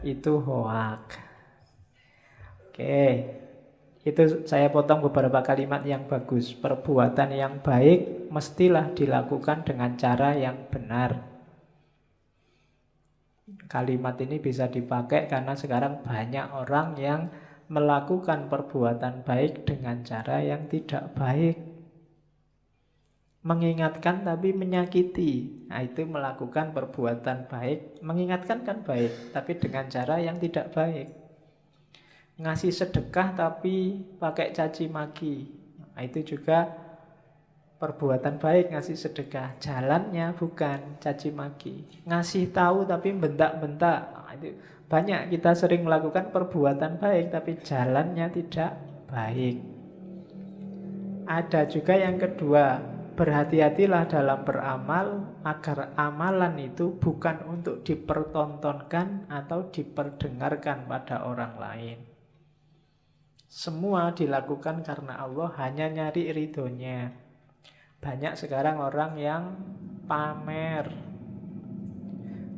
itu hoax. Oke, itu saya potong beberapa kalimat yang bagus. Perbuatan yang baik mestilah dilakukan dengan cara yang benar. Kalimat ini bisa dipakai karena sekarang banyak orang yang melakukan perbuatan baik dengan cara yang tidak baik. Mengingatkan tapi menyakiti. Nah, itu melakukan perbuatan baik. Mengingatkan kan baik, tapi dengan cara yang tidak baik. Ngasih sedekah tapi pakai caci maki. Nah, itu juga perbuatan baik, ngasih sedekah. Jalannya bukan caci maki. Ngasih tahu tapi bentak-bentak. Nah, itu banyak kita sering melakukan perbuatan baik tapi jalannya tidak baik. Ada juga yang kedua, berhati-hatilah dalam beramal agar amalan itu bukan untuk dipertontonkan atau diperdengarkan pada orang lain. Semua dilakukan karena Allah, hanya nyari ridhonya. Banyak sekarang orang yang pamer.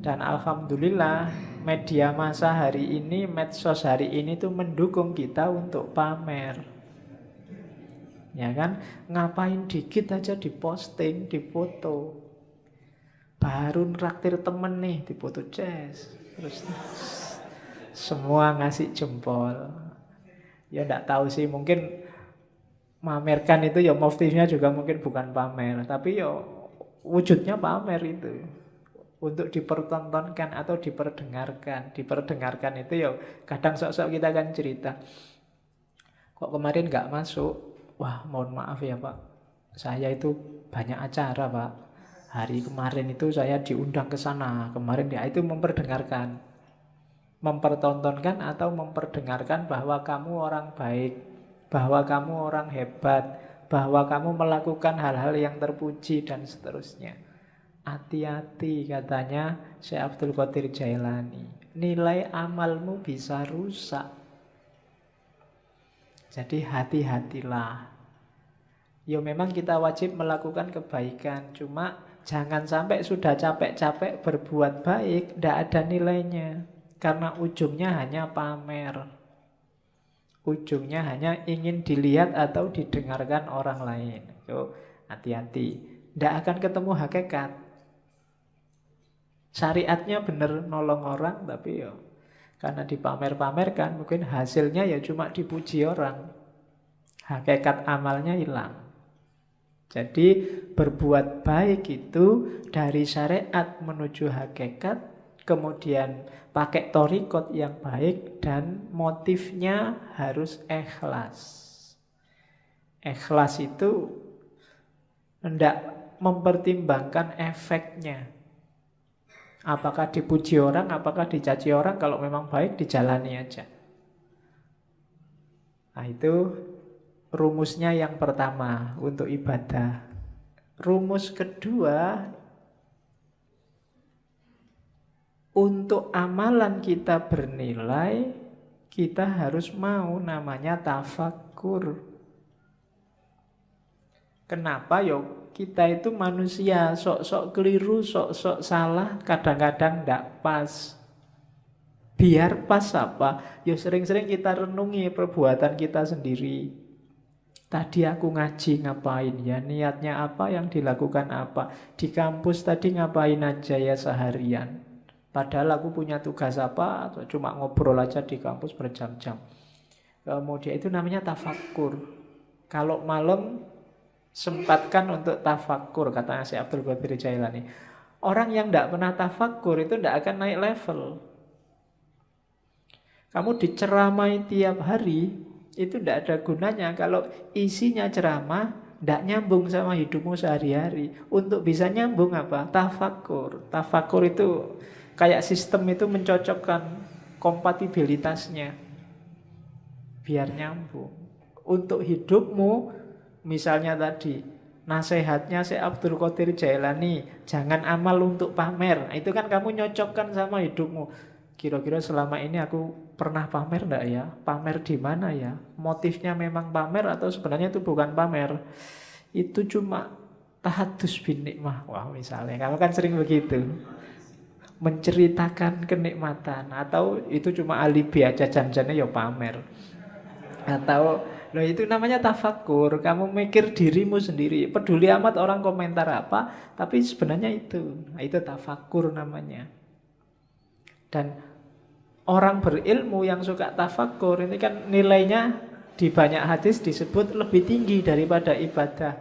Dan alhamdulillah media massa hari ini, medsos hari ini tuh mendukung kita untuk pamer. Ya kan? Ngapain dikit aja diposting, difoto. Baru nraktir temen nih, difoto jazz. Terus semua ngasih jempol. Ya enggak tahu sih, mungkin mamerkan itu ya motifnya juga mungkin bukan pamer, tapi ya wujudnya pamer itu. Untuk dipertontonkan atau diperdengarkan. Diperdengarkan itu ya kadang sok-sok kita kan cerita, kok kemarin nggak masuk. Wah, mohon maaf ya Pak, saya itu banyak acara Pak, hari kemarin itu saya diundang ke sana kemarin. Ya itu memperdengarkan, mempertontonkan atau memperdengarkan bahwa kamu orang baik, bahwa kamu orang hebat, bahwa kamu melakukan hal-hal yang terpuji dan seterusnya. Hati-hati katanya Syekh Abdul Qadir Jailani, nilai amalmu bisa rusak. Jadi hati-hatilah. Ya memang kita wajib melakukan kebaikan, cuma jangan sampai sudah capek-capek berbuat baik tidak ada nilainya, karena ujungnya hanya pamer. Ujungnya hanya ingin dilihat atau didengarkan orang lain. Yo, hati-hati, tidak akan ketemu hakikat. Syariatnya benar nolong orang, tapi ya karena dipamer-pamerkan, mungkin hasilnya ya cuma dipuji orang. Hakikat amalnya hilang. Jadi berbuat baik itu dari syariat menuju hakikat, kemudian pakai thariqat yang baik, dan motifnya harus ikhlas. Ikhlas itu hendak mempertimbangkan efeknya. Apakah dipuji orang, apakah dicaci orang. Kalau memang baik, dijalani aja. Nah itu rumusnya yang pertama untuk ibadah. Rumus kedua, untuk amalan kita bernilai, kita harus mau namanya tafakkur. Kenapa? Yo, kita itu manusia, sok-sok keliru, sok-sok salah, kadang-kadang tidak pas. Biar pas apa? Ya sering-sering kita renungi perbuatan kita sendiri. Tadi aku ngaji ngapain ya, niatnya apa, yang dilakukan apa. Di kampus tadi ngapain aja ya seharian. Padahal aku punya tugas apa, atau cuma ngobrol aja di kampus berjam-jam. Kemudian itu namanya tafakur. Kalau malam sempatkan untuk tafakur, katanya si Abdul Qadir Jailani. Orang yang tidak pernah tafakur itu tidak akan naik level. Kamu diceramai tiap hari, itu tidak ada gunanya kalau isinya ceramah tidak nyambung sama hidupmu sehari-hari. Untuk bisa nyambung apa? Tafakur. Tafakur itu kayak sistem itu mencocokkan kompatibilitasnya biar nyambung. Untuk hidupmu, misalnya tadi nasihatnya Syekh Abdul Qadir Jailani, jangan amal untuk pamer. Nah, itu kan kamu nyocokkan sama hidupmu. Kira-kira selama ini aku pernah pamer enggak ya? Pamer di mana ya? Motifnya memang pamer atau sebenarnya itu bukan pamer? Itu cuma tahadus bin nikmah. Wah, misalnya kamu kan sering begitu. Menceritakan kenikmatan, atau itu cuma alibi aja, janjinya ya pamer. Atau loh, itu namanya tafakur. Kamu mikir dirimu sendiri, peduli amat orang komentar apa, tapi sebenarnya itu. Nah, itu tafakur namanya. Dan orang berilmu yang suka tafakur ini kan nilainya di banyak hadis disebut lebih tinggi daripada ibadah.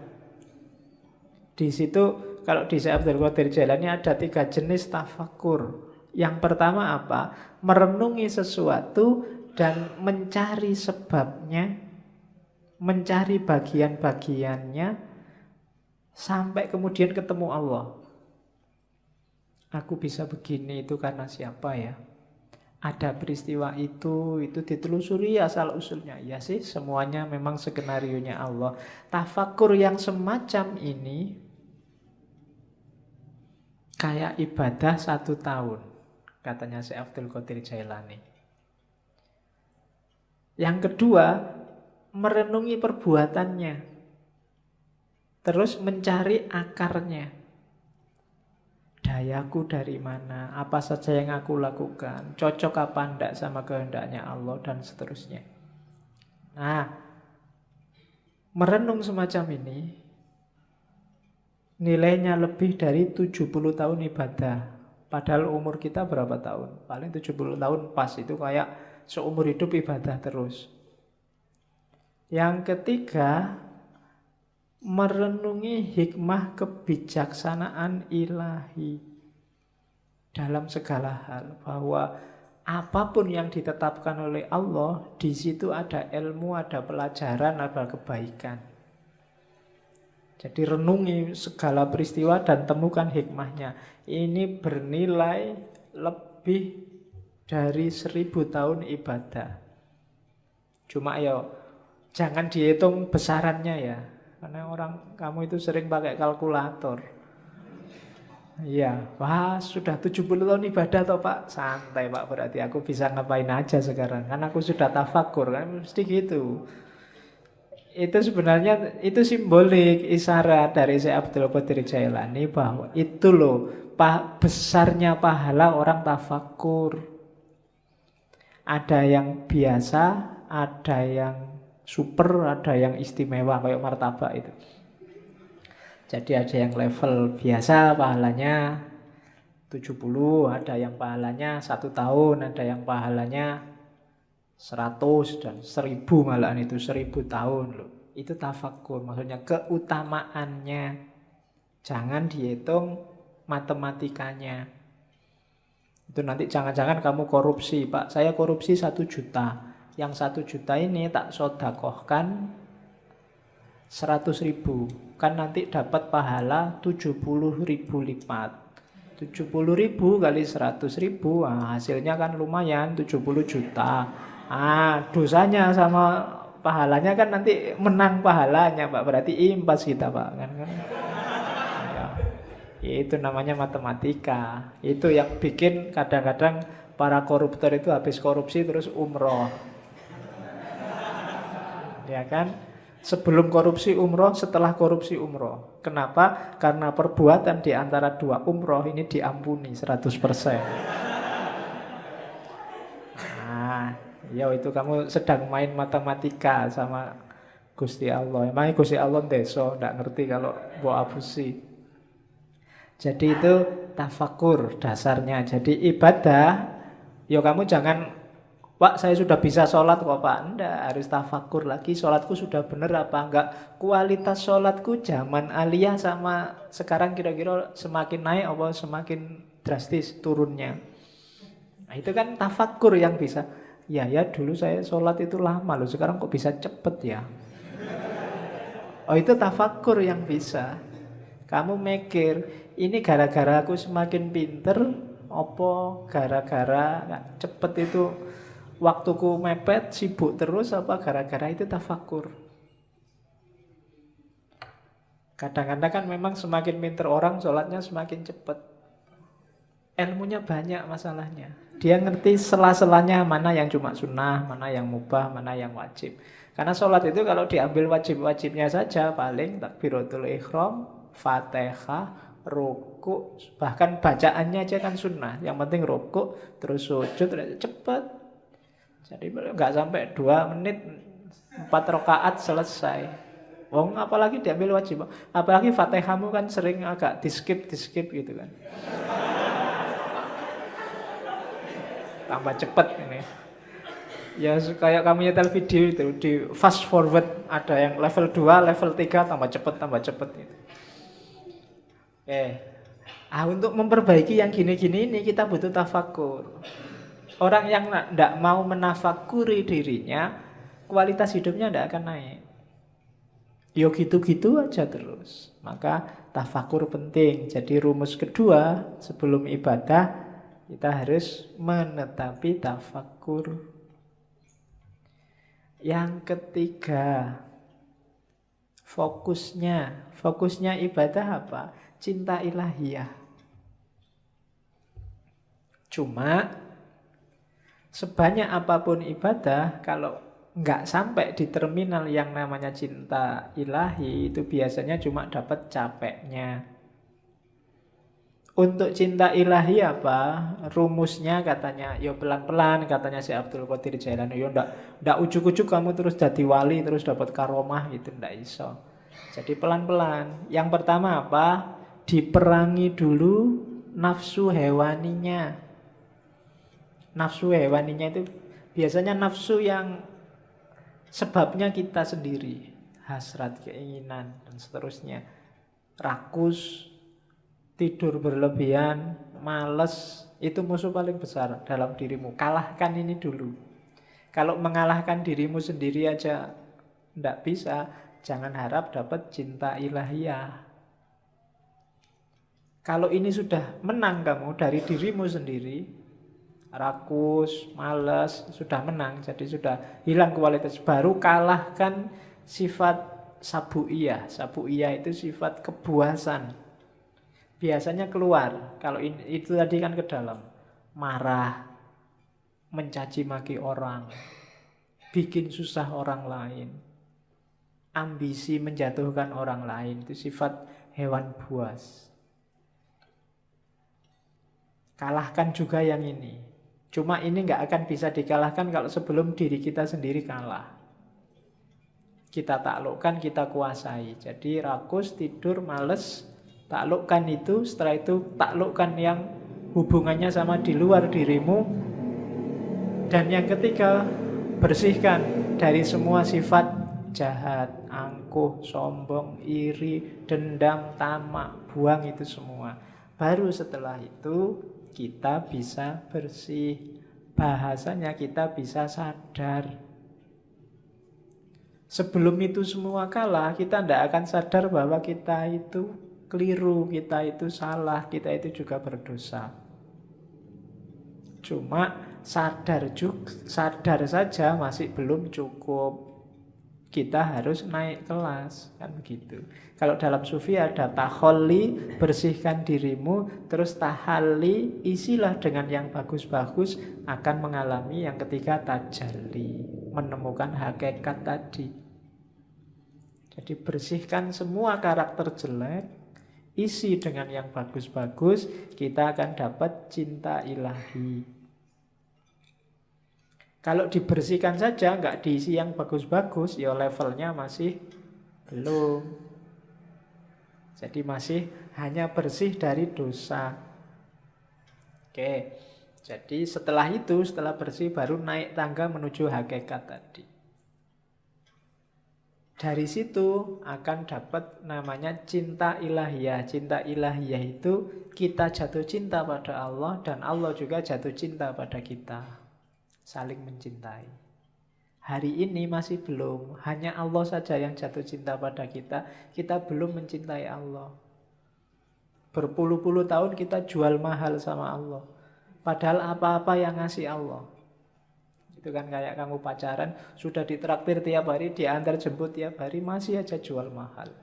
Di situ kalau di Syekh Abdul Qadir Jailani ada 3 jenis tafakur. Yang pertama apa? Merenungi sesuatu dan mencari sebabnya, mencari bagian-bagiannya sampai kemudian ketemu Allah. Aku bisa begini itu karena siapa ya? Ada peristiwa itu ditelusuri asal usulnya. Ya sih, semuanya memang skenarionya Allah. Tafakur yang semacam ini kayak ibadah 1 tahun, katanya Syekh Abdul Qadir Jailani. Yang kedua, merenungi perbuatannya, terus mencari akarnya. Dayaku dari mana, apa saja yang aku lakukan, cocok apa enggak sama kehendaknya Allah, dan seterusnya. Nah, merenung semacam ini nilainya lebih dari 70 tahun ibadah. Padahal umur kita berapa tahun? Paling 70 tahun pas, itu kayak seumur hidup ibadah terus. Yang ketiga, merenungi hikmah kebijaksanaan ilahi dalam segala hal, bahwa apapun yang ditetapkan oleh Allah, di situ ada ilmu, ada pelajaran, ada kebaikan. Jadi renungi segala peristiwa dan temukan hikmahnya. Ini bernilai lebih dari 1000 tahun ibadah. Cuma ya jangan dihitung besarannya ya, karena kamu itu sering pakai kalkulator. Iya, wah sudah 70 tahun ibadah toh Pak. Santai Pak, berarti aku bisa ngapain aja sekarang. Kan aku sudah tafakur, kan mesti gitu. Itu sebenarnya itu simbolik, isyarat dari Syekh Abdul Qadir Jailani bahwa itu loh besarnya pahala orang tafakur. Ada yang biasa, ada yang super, ada yang istimewa kayak martabak itu. Jadi ada yang level biasa pahalanya 70, ada yang pahalanya 1 tahun, ada yang pahalanya 100 dan 1000, malahan itu 1000 tahun loh. Itu tafakur, maksudnya keutamaannya. Jangan dihitung matematikanya. Itu nanti jangan-jangan kamu korupsi, Pak. Saya korupsi 1 juta. Yang 1 juta ini tak sodakohkan 100.000, kan nanti dapat pahala 70.000 lipat. 70.000 kali 100.000, nah hasilnya kan lumayan 70 juta. Dosanya sama pahalanya kan nanti menang pahalanya Pak, berarti impas kita Pak kan. Ya, itu namanya matematika. Itu yang bikin kadang-kadang para koruptor itu habis korupsi terus umroh. Ya kan? Sebelum korupsi umroh, setelah korupsi umroh. Kenapa? Karena perbuatan di antara 2 umroh ini diampuni 100%. Ya itu kamu sedang main matematika sama Gusti Allah. Emangnya Gusti Allah ndeso, ndak ngerti kalau mbok abusi. Jadi itu tafakur dasarnya. Jadi ibadah, ya kamu jangan, Pak saya sudah bisa sholat kok Pak. Enggak, harus tafakur lagi. Sholatku sudah bener apa enggak. Kualitas sholatku zaman aliyah sama sekarang kira-kira semakin naik apa semakin drastis turunnya. Nah itu kan tafakur yang bisa. Ya dulu saya sholat itu lama loh, sekarang kok bisa cepet ya. Oh itu tafakur yang bisa. Kamu mikir, ini gara-gara aku semakin pinter, apa gara-gara cepet itu waktuku mepet, sibuk terus, apa gara-gara itu tafakur. Kadang-kadang kan memang semakin pinter orang, sholatnya semakin cepet. Ilmunya banyak masalahnya. Dia ngerti sela-selanya mana yang cuma sunnah, mana yang mubah, mana yang wajib. Karena sholat itu kalau diambil wajib-wajibnya saja, paling takbiratul ihram, Fatihah, ruku, bahkan bacaannya aja kan sunnah. Yang penting ruku, terus sujud, cepat. Jadi nggak sampai 2 menit, 4 rakaat selesai. Wong apalagi diambil wajib. Apalagi Fatihahmu kan sering agak di-skip gitu kan. Tambah cepat ini. Ya kayak kamu nyetel video itu, di fast forward, ada yang level 2, level 3, tambah cepet gitu. Untuk memperbaiki yang gini-gini ini kita butuh tafakur. Orang yang tidak mau menafakuri dirinya, kualitas hidupnya tidak akan naik. Yo gitu-gitu aja terus. Maka tafakur penting. Jadi rumus kedua sebelum ibadah, kita harus menetapi tafakur. Yang ketiga, fokusnya ibadah apa? Cinta ilahiyah. Cuma sebanyak apapun ibadah, kalau nggak sampai di terminal yang namanya cinta ilahi, itu biasanya cuma dapat capeknya. Untuk cinta ilahi apa? Rumusnya katanya, yo pelan-pelan katanya si Abdul Qadir Jailani. Yo ndak ujuk-ujuk kamu terus jadi wali terus dapat karomah gitu, ndak iso. Jadi pelan-pelan. Yang pertama apa? Diperangi dulu nafsu hewaninya. Nafsu hewaninya itu biasanya nafsu yang sebabnya kita sendiri, hasrat, keinginan dan seterusnya. Rakus, tidur berlebihan, malas, itu musuh paling besar dalam dirimu. Kalahkan ini dulu. Kalau mengalahkan dirimu sendiri aja tidak bisa, jangan harap dapat cinta ilahiyah. Kalau ini sudah menang kamu dari dirimu sendiri, rakus, malas, sudah menang, jadi sudah hilang kualitas. Baru kalahkan sifat sabu'iyah. Sabu'iyah itu sifat kebuasan. Biasanya keluar, kalau itu tadi kan ke dalam. Marah, mencaci maki orang, bikin susah orang lain, ambisi menjatuhkan orang lain, itu sifat hewan buas. Kalahkan juga yang ini. Cuma ini nggak akan bisa dikalahkan kalau sebelum diri kita sendiri kalah. Kita taklukkan, kita kuasai. Jadi rakus, tidur, males, taklukkan itu. Setelah itu taklukkan yang hubungannya sama di luar dirimu. Dan yang ketiga, bersihkan dari semua sifat jahat, angkuh, sombong, iri, dendam, tamak. Buang itu semua. Baru setelah itu kita bisa bersih. Bahasanya kita bisa sadar. Sebelum itu semua kalah, kita tidak akan sadar bahwa kita itu keliru, kita itu salah, kita itu juga berdosa. Cuma sadar saja masih belum cukup. Kita harus naik kelas, kan begitu. Kalau dalam sufi ada taholli, bersihkan dirimu, terus tahalli, isilah dengan yang bagus-bagus, akan mengalami yang ketiga tajalli, menemukan hakikat tadi. Jadi bersihkan semua karakter jelek, isi dengan yang bagus-bagus, kita akan dapat cinta ilahi. Kalau dibersihkan saja, nggak diisi yang bagus-bagus, ya levelnya masih belum. Jadi masih hanya bersih dari dosa. Oke, jadi setelah itu, setelah bersih baru naik tangga menuju hakikat tadi. Dari situ akan dapat namanya cinta ilahiyah. Cinta ilahiyah itu kita jatuh cinta pada Allah dan Allah juga jatuh cinta pada kita. Saling mencintai. Hari ini masih belum. Hanya Allah saja yang jatuh cinta pada kita. Kita belum mencintai Allah. Berpuluh-puluh tahun kita jual mahal sama Allah. Padahal apa-apa yang ngasih Allah. Itu kan kayak kamu pacaran, sudah ditraktir tiap hari, diantar jemput tiap hari, masih aja jual mahal.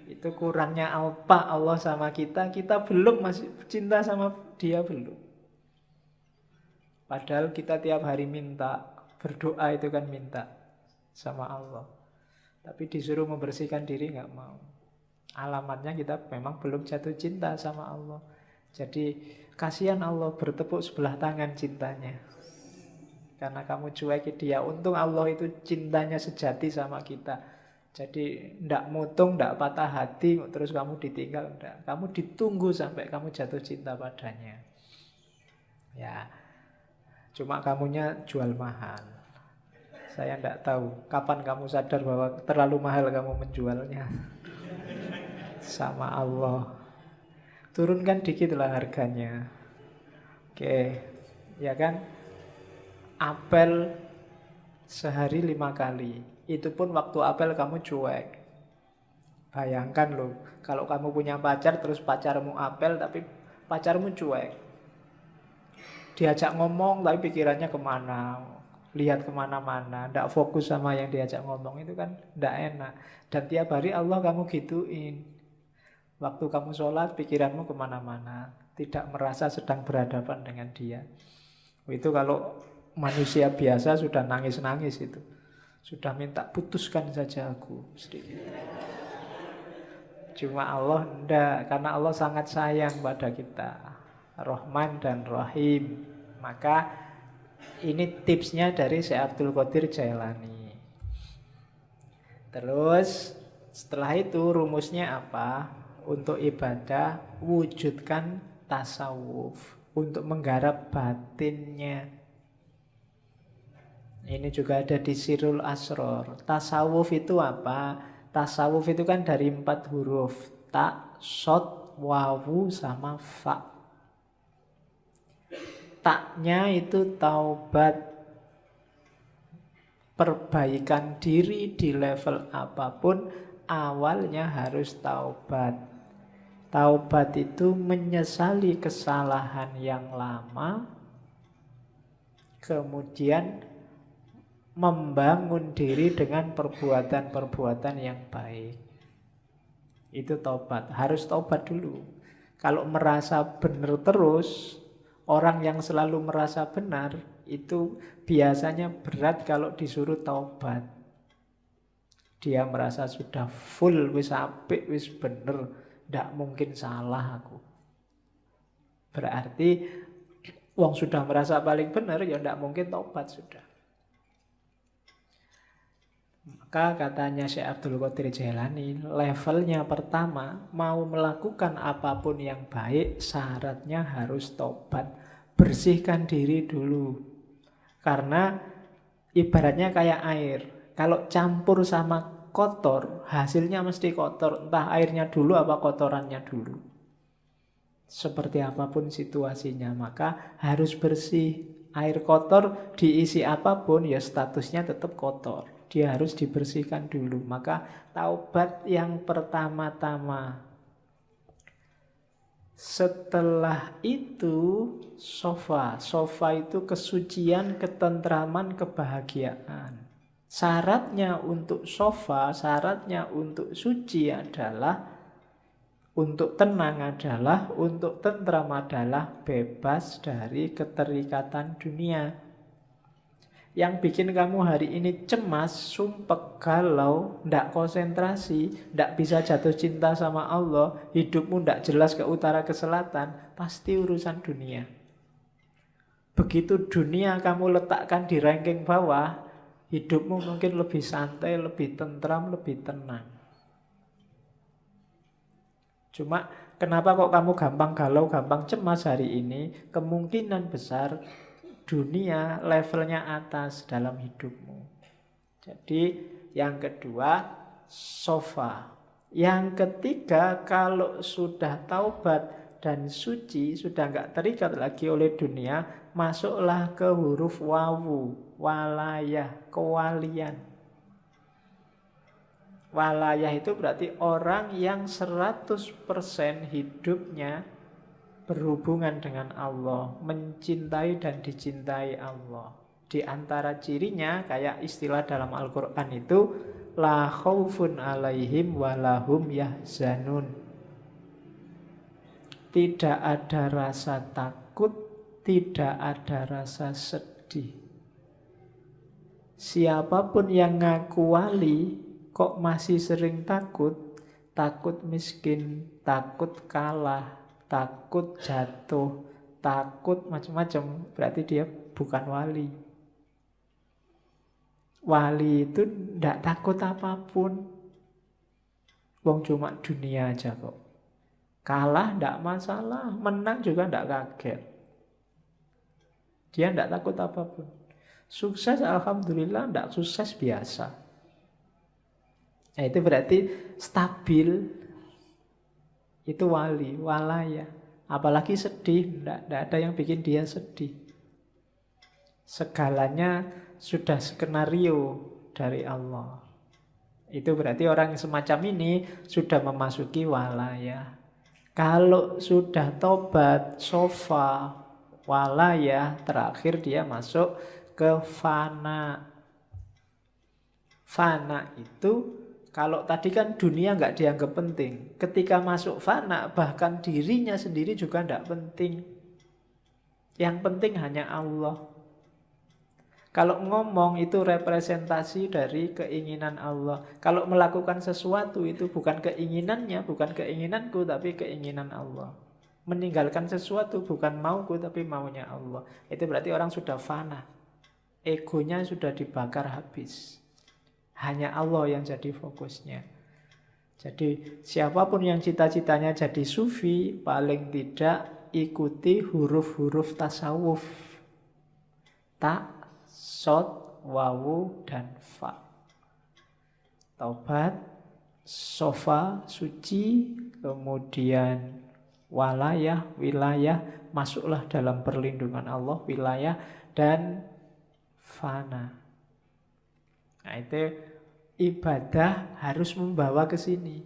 Itu kurangnya apa Allah sama kita belum masih cinta sama dia belum. Padahal kita tiap hari minta, berdoa itu kan minta sama Allah. Tapi disuruh membersihkan diri nggak mau. Alamatnya kita memang belum jatuh cinta sama Allah. Jadi kasihan Allah bertepuk sebelah tangan cintanya. Karena kamu cuekin dia. Untung Allah itu cintanya sejati sama kita. Jadi ndak mutung, ndak patah hati, terus kamu ditinggal, ndak. Kamu ditunggu sampai kamu jatuh cinta padanya. Ya, cuma kamunya jual mahal. Saya ndak tahu kapan kamu sadar bahwa terlalu mahal kamu menjualnya. Sama Allah. Turunkan dikit lah harganya. Oke, ya kan? Apel sehari 5 kali. Itu pun waktu apel kamu cuek. Bayangkan loh, kalau kamu punya pacar terus pacarmu apel tapi pacarmu cuek. Diajak ngomong tapi pikirannya kemana, lihat kemana-mana, tidak fokus sama yang diajak ngomong, itu kan tidak enak. Dan tiap hari Allah kamu gituin. Waktu kamu sholat pikiranmu kemana-mana, tidak merasa sedang berhadapan dengan dia. Itu kalau manusia biasa sudah nangis-nangis itu. Sudah minta putuskan saja aku sedikit. Cuma Allah enggak, karena Allah sangat sayang pada kita, Rahman dan Rahim. Maka ini tipsnya dari Syekh Abdul Qadir Jailani. Terus setelah itu rumusnya apa? Untuk ibadah wujudkan tasawuf, untuk menggarap batinnya. Ini juga ada di Sirul Asror. Tasawuf itu apa? Tasawuf itu kan dari 4 huruf. Ta, sod, wawu, sama fa. Taknya itu taubat, perbaikan diri di level apapun, awalnya harus taubat. Taubat itu menyesali kesalahan yang lama, kemudian membangun diri dengan perbuatan-perbuatan yang baik. Itu taubat, harus taubat dulu. Kalau merasa benar terus, orang yang selalu merasa benar, itu biasanya berat kalau disuruh taubat. Dia merasa sudah full, wis apik, wis bener, ndak mungkin salah aku. Berarti wong sudah merasa paling benar, ya ndak mungkin taubat sudah. Maka katanya Syekh Abdul Qadir Jailani, levelnya pertama, mau melakukan apapun yang baik, syaratnya harus taubat. Bersihkan diri dulu. Karena ibaratnya kayak air. Kalau campur sama kotor, hasilnya mesti kotor. Entah airnya dulu apa kotorannya dulu. Seperti apapun situasinya, maka harus bersih. Air kotor diisi apapun, ya statusnya tetap kotor. Dia harus dibersihkan dulu. Maka taubat yang pertama-tama. Setelah itu sofa. Sofa itu kesucian, ketentraman, kebahagiaan. Syaratnya untuk sofa, syaratnya untuk suci adalah, untuk tenang adalah, untuk tentram adalah bebas dari keterikatan dunia. Yang bikin kamu hari ini cemas, sumpek, galau, ndak konsentrasi, ndak bisa jatuh cinta sama Allah, hidupmu ndak jelas ke utara ke selatan, pasti urusan dunia. Begitu dunia kamu letakkan di ranking bawah, hidupmu mungkin lebih santai, lebih tentram, lebih tenang. Cuma kenapa kok kamu gampang galau, gampang cemas hari ini? Kemungkinan besar dunia levelnya atas dalam hidupmu. Jadi yang kedua, sofa. Yang ketiga, kalau sudah taubat dan suci, sudah nggak terikat lagi oleh dunia, masuklah ke huruf wawu, walayah, kewalian. Walayah itu berarti orang yang 100% hidupnya berhubungan dengan Allah, mencintai dan dicintai Allah. Di antara cirinya, kayak istilah dalam Al-Quran itu, la khaufun alaihim walahum yahzanun. Tidak ada rasa takut, tidak ada rasa sedih. Siapapun yang ngaku wali, kok masih sering takut? Takut miskin, takut kalah, takut jatuh, takut macam-macam, berarti dia bukan wali. Wali itu tidak takut apapun. Wong cuma dunia aja kok. Kalah tidak masalah, menang juga tidak kaget. Dia tidak takut apapun. Sukses alhamdulillah, tidak sukses biasa. Nah, itu berarti stabil. Itu wali, walaya. Apalagi sedih, tidak ada yang bikin dia sedih. Segalanya sudah skenario dari Allah. Itu berarti orang yang semacam ini sudah memasuki walaya. Kalau sudah tobat, sofa, walaya, terakhir dia masuk ke fana. Fana itu, kalau tadi kan dunia nggak dianggap penting. Ketika masuk fana, bahkan dirinya sendiri juga nggak penting. Yang penting hanya Allah. Kalau ngomong itu representasi dari keinginan Allah. Kalau melakukan sesuatu itu bukan keinginannya, bukan keinginanku, tapi keinginan Allah. Meninggalkan sesuatu bukan mauku, tapi maunya Allah. Itu berarti orang sudah fana. Egonya sudah dibakar habis. Hanya Allah yang jadi fokusnya. Jadi siapapun yang cita-citanya jadi sufi, paling tidak ikuti huruf-huruf tasawuf. Tak, sod, wawu, dan fa. Taubat, sofa, suci, kemudian walayah, wilayah, masuklah dalam perlindungan Allah, wilayah, dan fana. Nah, itu ibadah harus membawa ke sini.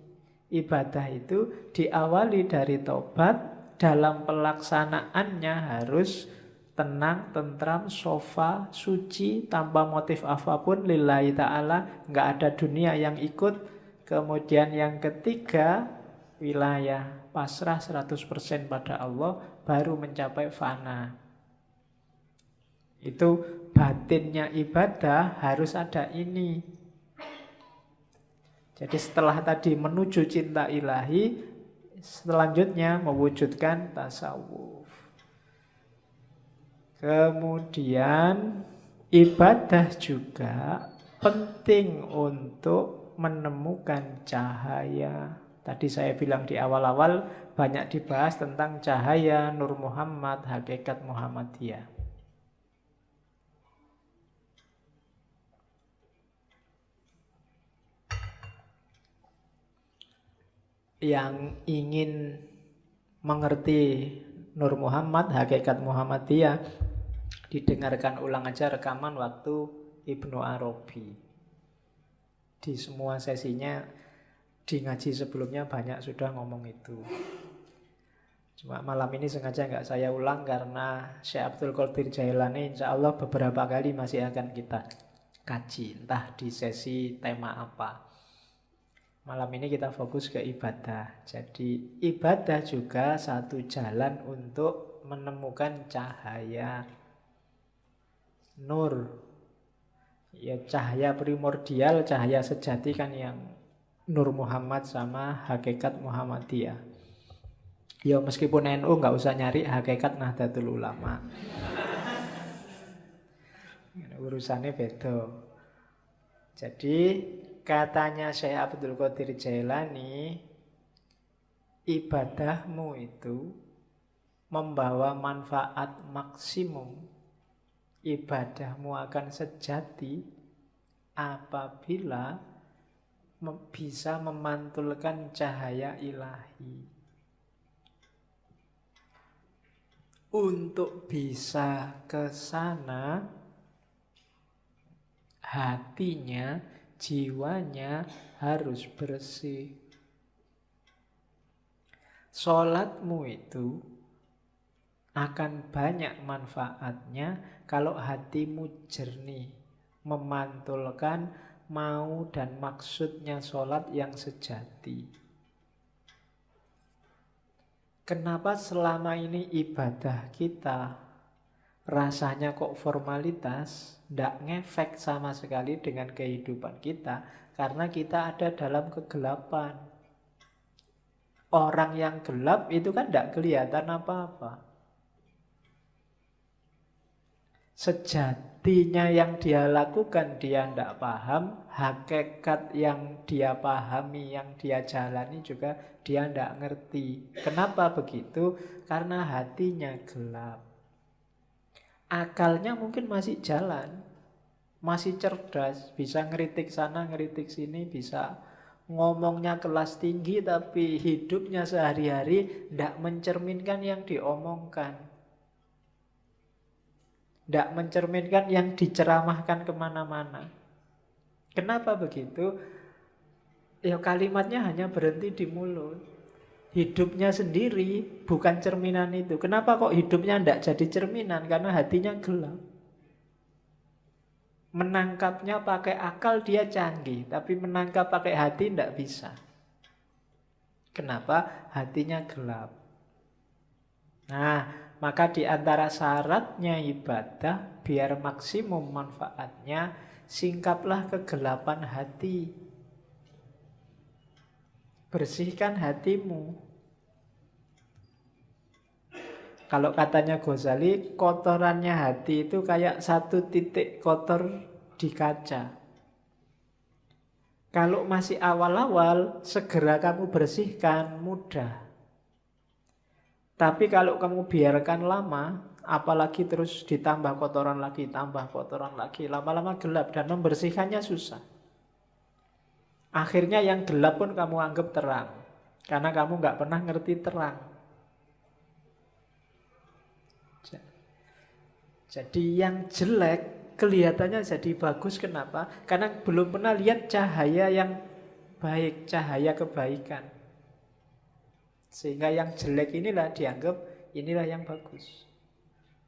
Ibadah itu diawali dari taubat, dalam pelaksanaannya harus tenang, tentram, sofa, suci, tanpa motif apapun, lillahi ta'ala, nggak ada dunia yang ikut. Kemudian yang ketiga, wilayah, pasrah 100% pada Allah, baru mencapai fana. Itu batinnya ibadah harus ada ini. Jadi setelah tadi menuju cinta ilahi, selanjutnya mewujudkan tasawuf. Kemudian ibadah juga penting untuk menemukan cahaya. Tadi saya bilang di awal-awal banyak dibahas tentang cahaya Nur Muhammad, hakikat Muhammadiyah. Yang ingin mengerti Nur Muhammad, hakikat Muhammadiyah, didengarkan ulang aja rekaman waktu Ibnu Arabi. Di semua sesinya, di ngaji sebelumnya banyak sudah ngomong itu. Cuma malam ini sengaja nggak saya ulang karena Syekh Abdul Qadir Jailani insya Allah beberapa kali masih akan kita kaji, entah di sesi tema apa. Malam ini kita fokus ke ibadah. Jadi ibadah juga satu jalan untuk menemukan cahaya. Nur, ya cahaya primordial, cahaya sejati kan yang Nur Muhammad sama hakikat Muhammadiyah. Ya meskipun NU nggak usah nyari hakikat Nahdlatul Ulama. Urusannya beda. Jadi katanya Syekh Abdul Qadir Jailani, ibadahmu itu membawa manfaat maksimum. Ibadahmu akan sejati apabila bisa memantulkan cahaya ilahi. Untuk bisa ke sana, hatinya, jiwanya harus bersih. Sholatmu itu akan banyak manfaatnya kalau hatimu jernih, memantulkan mau dan maksudnya sholat yang sejati. Kenapa selama ini ibadah kita rasanya kok formalitas, tidak ngefek sama sekali dengan kehidupan kita, karena kita ada dalam kegelapan. Orang yang gelap itu kan tidak kelihatan apa-apa. Sejatinya yang dia lakukan dia tidak paham, hakikat yang dia pahami, yang dia jalani juga dia tidak ngerti. Kenapa begitu? Karena hatinya gelap. Akalnya mungkin masih jalan, masih cerdas, bisa ngeritik sana, ngeritik sini, bisa ngomongnya kelas tinggi, tapi hidupnya sehari-hari tidak mencerminkan yang diomongkan. Tidak mencerminkan yang diceramahkan kemana-mana. Kenapa begitu? Ya kalimatnya hanya berhenti di mulut. Hidupnya sendiri bukan cerminan itu. Kenapa kok hidupnya tidak jadi cerminan? Karena hatinya gelap. Menangkapnya pakai akal dia canggih, tapi menangkap pakai hati tidak bisa. Kenapa? Hatinya gelap. Nah, maka di antara syaratnya ibadah, biar maksimum manfaatnya, singkaplah kegelapan hati. Bersihkan hatimu. Kalau katanya Ghazali, kotorannya hati itu kayak satu titik kotor di kaca. Kalau masih awal-awal, segera kamu bersihkan, mudah. Tapi kalau kamu biarkan lama, apalagi terus ditambah kotoran lagi, tambah kotoran lagi, lama-lama gelap dan membersihkannya susah. Akhirnya yang gelap pun kamu anggap terang, karena kamu nggak pernah ngerti terang. Jadi yang jelek kelihatannya jadi bagus. Kenapa? Karena belum pernah lihat cahaya yang baik, cahaya kebaikan. Sehingga yang jelek inilah dianggap inilah yang bagus.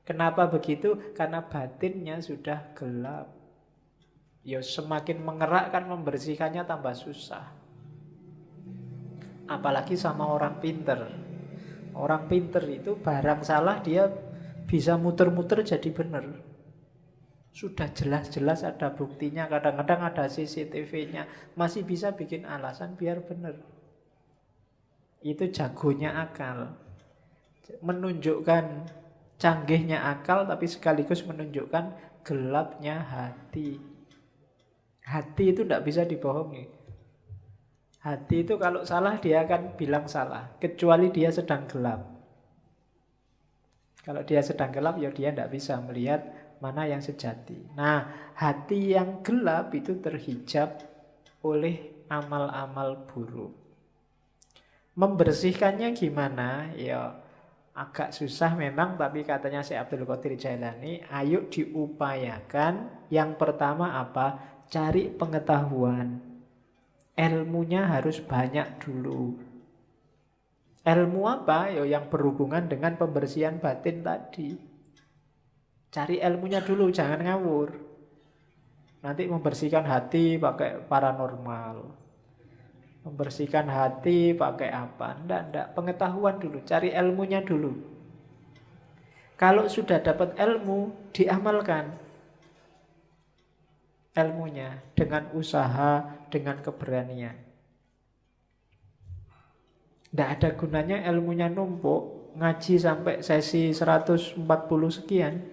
Kenapa begitu? Karena batinnya sudah gelap. Ya semakin mengerakkan membersihkannya tambah susah. Apalagi sama orang pinter. Orang pinter itu barang salah dia bisa muter-muter jadi benar. Sudah jelas-jelas ada buktinya, kadang-kadang ada CCTV-nya, masih bisa bikin alasan biar benar. Itu jagonya akal. Menunjukkan canggihnya akal, tapi sekaligus menunjukkan gelapnya hati. Hati itu tidak bisa dibohongi. Hati itu kalau salah dia akan bilang salah, kecuali dia sedang gelap. Kalau dia sedang gelap, ya dia tidak bisa melihat mana yang sejati. Nah, hati yang gelap itu terhijab oleh amal-amal buruk. Membersihkannya gimana? Ya agak susah memang, tapi katanya Syekh Abdul Qadir Jailani, ayo diupayakan. Yang pertama apa? Cari pengetahuan. Ilmunya harus banyak dulu. Ilmu apa? Ya yang berhubungan dengan pembersihan batin tadi. Cari ilmunya dulu, jangan ngawur. Nanti membersihkan hati pakai paranormal. Membersihkan hati pakai apa? Enggak. Pengetahuan dulu, cari ilmunya dulu. Kalau sudah dapat ilmu, diamalkan ilmunya dengan usaha, dengan keberanian. Tidak ada gunanya ilmunya numpuk, ngaji sampai sesi 140 sekian,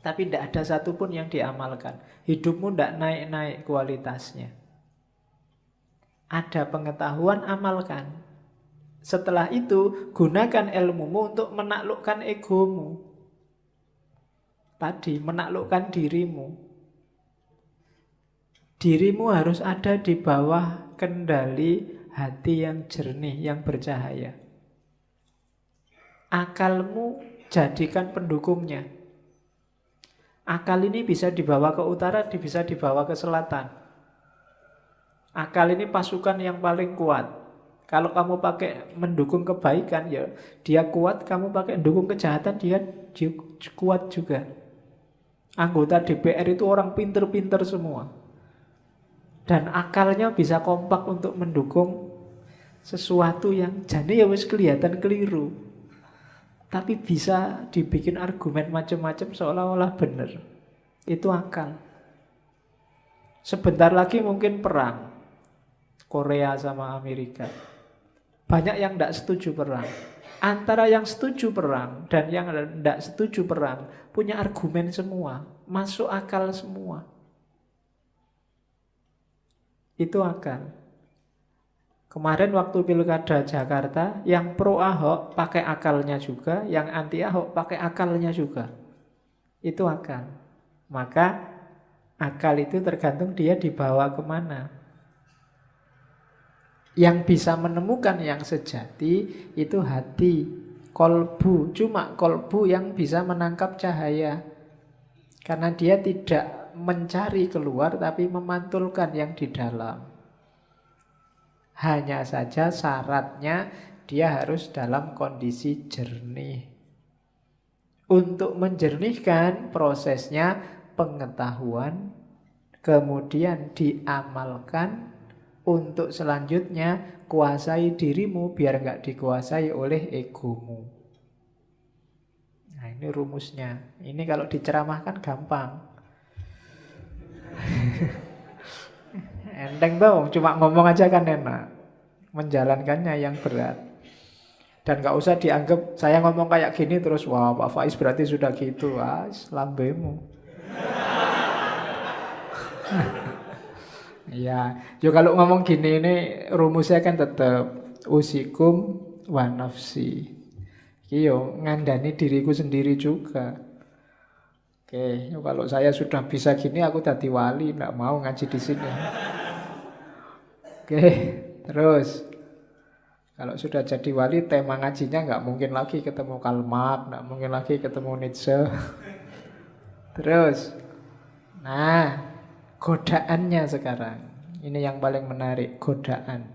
Tapi tidak ada satupun yang diamalkan. Hidupmu tidak naik-naik kualitasnya. Ada pengetahuan, amalkan. Setelah itu, gunakan ilmumu untuk menaklukkan egomu. Tadi, menaklukkan dirimu. Dirimu harus ada di bawah kendali hati yang jernih, yang bercahaya. Akalmu jadikan pendukungnya. Akal ini bisa dibawa ke utara, bisa dibawa ke selatan. Akal ini pasukan yang paling kuat. Kalau kamu pakai mendukung kebaikan, ya dia kuat. Kamu pakai mendukung kejahatan, dia kuat juga. Anggota DPR itu orang pinter-pinter semua. Dan akalnya bisa kompak untuk mendukung sesuatu yang jane ya wis kelihatan keliru. Tapi bisa dibikin argumen macam-macam seolah-olah benar. Itu akal. Sebentar lagi mungkin perang Korea sama Amerika. Banyak yang tidak setuju perang. Antara yang setuju perang dan yang tidak setuju perang punya argumen semua, masuk akal semua. Itu akal. Kemarin waktu pilkada Jakarta, yang pro Ahok pakai akalnya juga, yang anti Ahok pakai akalnya juga. Itu akal. Maka akal itu tergantung dia dibawa kemana. Yang bisa menemukan yang sejati itu hati, kolbu. Cuma kolbu yang bisa menangkap cahaya. Karena dia tidak mencari keluar tapi memantulkan yang di dalam. Hanya saja syaratnya dia harus dalam kondisi jernih. Untuk menjernihkan prosesnya pengetahuan, kemudian diamalkan. Untuk selanjutnya kuasai dirimu biar nggak dikuasai oleh egomu. Nah ini rumusnya. Ini kalau diceramahkan gampang. Enteng dong, cuma ngomong aja kan enak. Menjalankannya yang berat. Dan gak usah dianggap saya ngomong kayak gini terus wah Pak Faiz berarti sudah gitu. Wah, lambemu. Ya, yo kalau ngomong gini ini rumusnya kan tetap usikum wa nafsi. Yo ngandani diriku sendiri juga. Oke, kalau saya sudah bisa gini aku tadi wali, nggak mau ngaji di sini. Oke, terus kalau sudah jadi wali tema ngajinya nggak mungkin lagi ketemu Karl Marx, nggak mungkin lagi ketemu Nietzsche. Terus, nah godaannya sekarang. Ini yang paling menarik, godaan.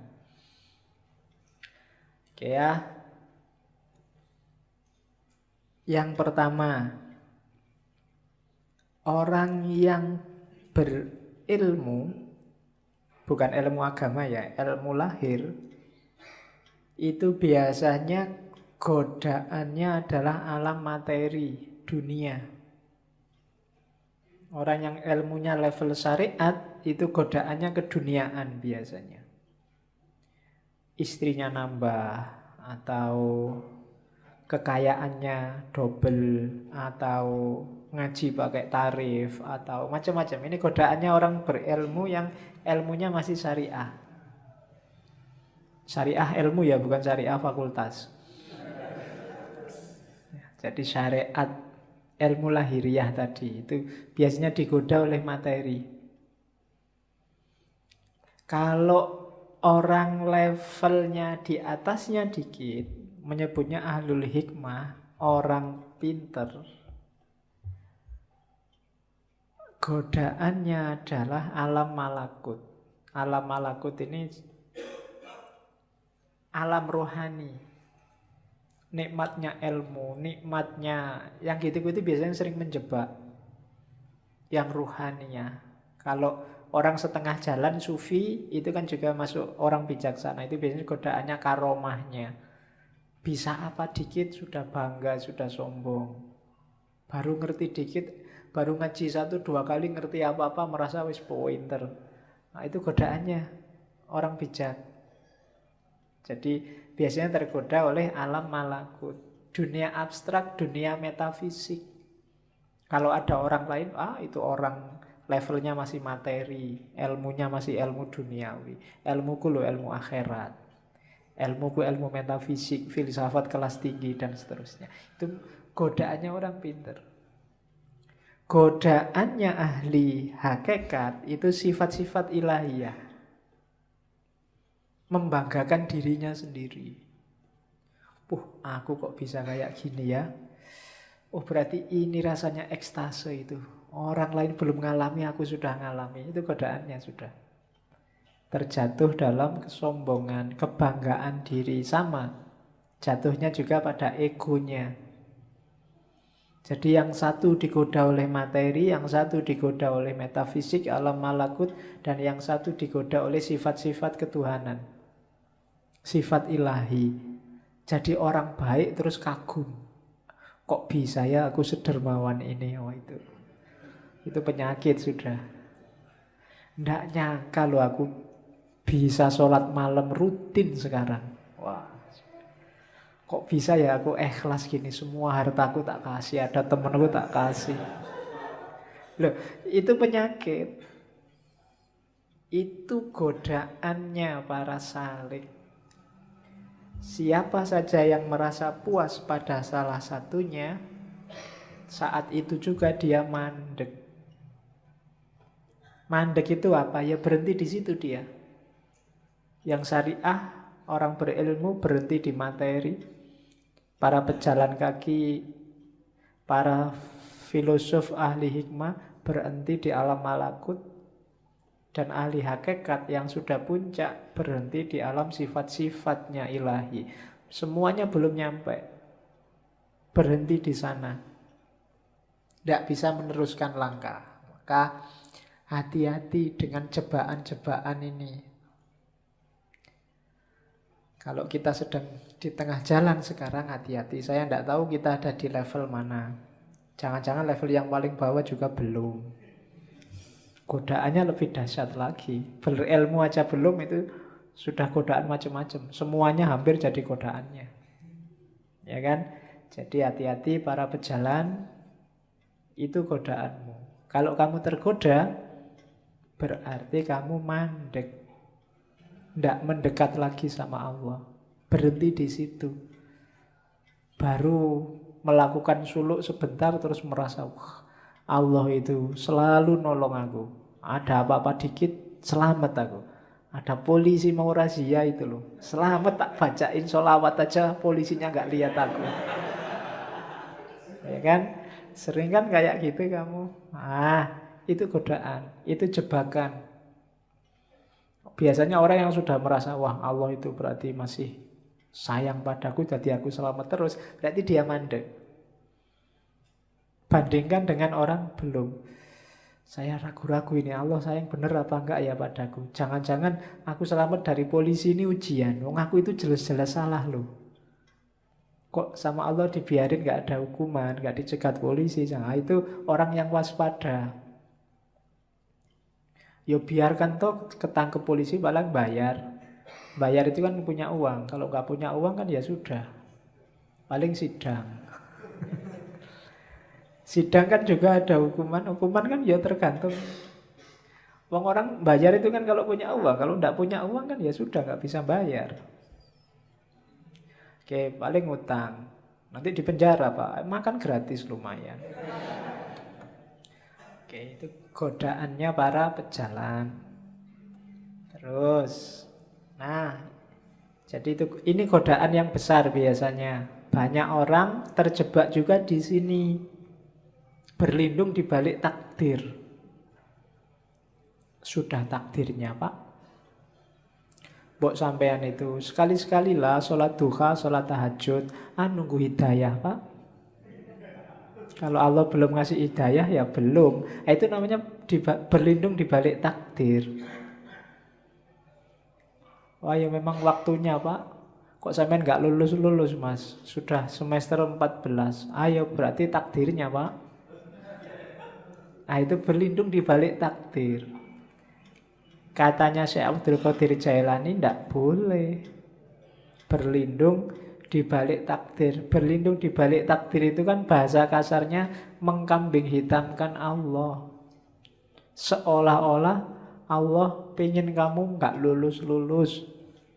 Oke ya. Yang pertama, orang yang berilmu, bukan ilmu agama ya, ilmu lahir, itu biasanya godaannya adalah alam materi, dunia. Orang yang ilmunya level syariat itu godaannya keduniaan biasanya. Istrinya nambah atau kekayaannya double atau ngaji pakai tarif atau macam-macam. Ini godaannya orang berilmu yang ilmunya masih syariah. Syariah ilmu ya, bukan syariah fakultas. Jadi syariat ilmu lahiriah tadi itu biasanya digoda oleh materi. Kalau orang levelnya di atasnya dikit, menyebutnya ahlul hikmah, orang pinter, godaannya adalah alam malakut. Alam malakut ini alam rohani. Nikmatnya ilmu, nikmatnya yang gitu-gitu biasanya sering menjebak. Yang ruhaninya. Kalau orang setengah jalan sufi itu kan juga masuk orang bijaksana. Itu biasanya godaannya karomahnya. Bisa apa dikit sudah bangga, sudah sombong. Baru ngerti dikit, baru ngaji 1-2 kali ngerti apa-apa merasa wis pointer. Nah itu godaannya orang bijak. Jadi biasanya tergoda oleh alam malakut, dunia abstrak, dunia metafisik. Kalau ada orang lain, itu orang levelnya masih materi, ilmunya masih ilmu duniawi. Ilmuku loh ilmu akhirat. Ilmuku ilmu metafisik, filsafat kelas tinggi, dan seterusnya. Itu godaannya orang pinter. Godaannya ahli hakikat itu sifat-sifat ilahiyah. Membanggakan dirinya sendiri. Aku kok bisa kayak gini ya. Berarti ini rasanya ekstase itu. Orang lain belum ngalami, aku sudah ngalami. Itu godaannya sudah. Terjatuh dalam kesombongan, kebanggaan diri. Sama. Jatuhnya juga pada egonya. Jadi yang satu digoda oleh materi, yang satu digoda oleh metafisik, alam malakut, dan yang satu digoda oleh sifat-sifat ketuhanan. Sifat ilahi. Jadi orang baik terus kagum. Kok bisa ya aku sedermawan ini? Itu penyakit sudah. Nggak nyangka loh aku bisa sholat malam rutin sekarang. Wah, kok bisa ya aku ikhlas gini, semua hartaku tak kasih, ada temenku tak kasih. Loh, itu penyakit. Itu godaannya para salik. Siapa saja yang merasa puas pada salah satunya, saat itu juga dia mandek. Mandek itu apa? Ya berhenti di situ dia. Yang syariah, orang berilmu berhenti di materi. Para pejalan kaki, para filosof ahli hikmah berhenti di alam malakut. Dan ahli hakikat yang sudah puncak berhenti di alam sifat-sifatnya ilahi. Semuanya belum nyampe. Berhenti di sana. Tidak bisa meneruskan langkah. Maka hati-hati dengan jebakan-jebakan ini. Kalau kita sedang di tengah jalan sekarang, hati-hati. Saya tidak tahu kita ada di level mana. Jangan-jangan level yang paling bawah juga belum. Godaannya lebih dahsyat lagi. Berilmu aja belum, itu sudah godaan macam-macam. Semuanya hampir jadi godaannya. Ya kan? Jadi hati-hati para pejalan, itu godaanmu. Kalau kamu tergoda, berarti kamu mandek. Tidak mendekat lagi sama Allah. Berhenti di situ. Baru melakukan suluk sebentar terus merasa, wah, Allah itu selalu nolong aku. Ada apa-apa dikit, selamat aku. Ada polisi mau razia itu loh. Selamat, tak bacain sholawat aja, polisinya nggak lihat aku. Ya kan? Sering kan kayak gitu kamu. Itu godaan, itu jebakan. Biasanya orang yang sudah merasa, wah Allah itu berarti masih sayang padaku, jadi aku selamat terus, berarti dia mandek. Bandingkan dengan orang belum. Saya ragu-ragu ini, Allah sayang bener apa enggak ya padaku. Jangan-jangan aku selamat dari polisi ini ujian. Wong aku itu jelas-jelas salah loh. Kok sama Allah dibiarin gak ada hukuman, gak dicegat polisi. Nah, itu orang yang waspada. Ya biarkan toh ketangkep polisi paling bayar. Bayar itu kan punya uang. Kalau gak punya uang kan ya sudah. Paling sidang. Sidang kan juga ada hukuman. Hukuman kan ya tergantung. Orang bayar itu kan kalau punya uang. Kalau tidak punya uang kan ya sudah, nggak bisa bayar. Oke, paling utang. Nanti di penjara Pak. Makan gratis lumayan. Oke, itu godaannya para pejalan. Terus, jadi ini godaan yang besar biasanya. Banyak orang terjebak juga di sini. Berlindung di balik takdir. Sudah takdirnya Pak. Mbok sampean itu sekali-sekali lah sholat duha, sholat tahajud, nunggu hidayah Pak. Kalau Allah belum ngasih hidayah ya belum. Itu namanya berlindung di balik takdir. Wah ya memang waktunya Pak. Kok sampean nggak lulus-lulus Mas? Sudah semester 14. Ayo berarti takdirnya Pak. Itu berlindung di balik takdir. Katanya Syekh Abdul Qadir Jailani, tidak boleh berlindung di balik takdir. Berlindung di balik takdir itu kan bahasa kasarnya mengkambing hitamkan Allah. Seolah-olah Allah pingin kamu nggak lulus-lulus.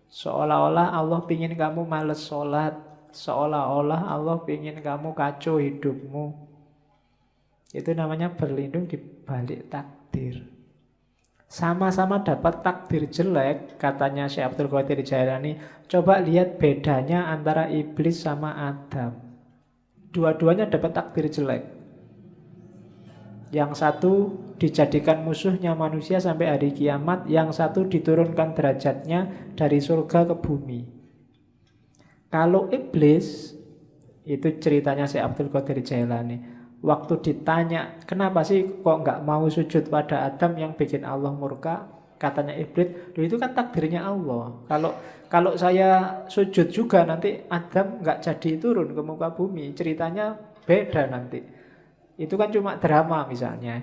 Seolah-olah Allah pingin kamu males sholat. Seolah-olah Allah pingin kamu kacau hidupmu. Itu namanya berlindung di balik takdir. Sama-sama dapat takdir jelek, katanya Syekh Abdul Qadir Jailani. Coba lihat bedanya antara iblis sama Adam. Dua-duanya dapat takdir jelek. Yang satu dijadikan musuhnya manusia sampai hari kiamat, yang satu diturunkan derajatnya dari surga ke bumi. Kalau iblis, itu ceritanya Syekh Abdul Qadir Jailani. Waktu ditanya, kenapa sih kok nggak mau sujud pada Adam yang bikin Allah murka? Katanya iblis, itu kan takdirnya Allah. Kalau saya sujud juga nanti Adam nggak jadi turun ke muka bumi. Ceritanya beda nanti. Itu kan cuma drama misalnya.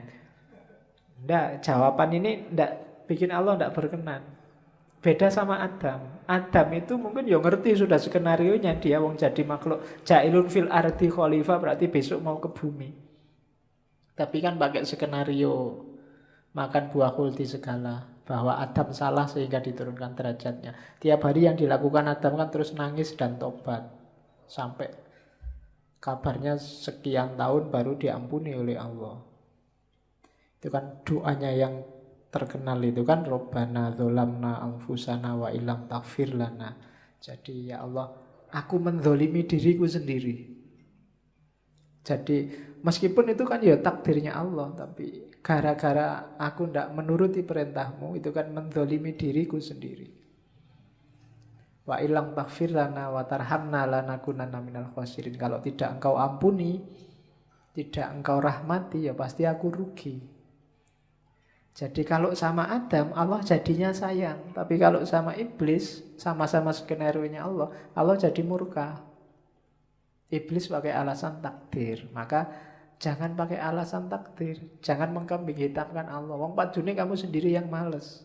Nggak, jawaban ini nggak bikin Allah nggak berkenan. Beda sama Adam. Adam itu mungkin ya ngerti sudah skenarionya, dia wong jadi makhluk jailun fil ardi khalifah, berarti besok mau ke bumi. Tapi kan pakai skenario makan buah kulti segala, bahwa Adam salah sehingga diturunkan derajatnya. Tiap hari yang dilakukan Adam kan terus nangis dan tobat. Sampai kabarnya sekian tahun baru diampuni oleh Allah. Itu kan doanya yang terkenal itu kan, Robbana dzolamna anfusana wa illam taghfir lana. Jadi ya Allah, aku menzolimi diriku sendiri. Jadi meskipun itu kan ya takdirnya Allah, tapi gara-gara aku tidak menuruti perintahmu, itu kan menzolimi diriku sendiri. Wa illam taghfir lana wa tarhamna lanakunanna minal khasirin. Kalau tidak engkau ampuni, tidak engkau rahmati, ya pasti aku rugi. Jadi kalau sama Adam, Allah jadinya sayang. Tapi kalau sama iblis, sama-sama skenario-nya Allah, Allah jadi murka. Iblis pakai alasan takdir. Maka jangan pakai alasan takdir. Jangan mengkambing hitamkan Allah. Wong padune kamu sendiri yang males.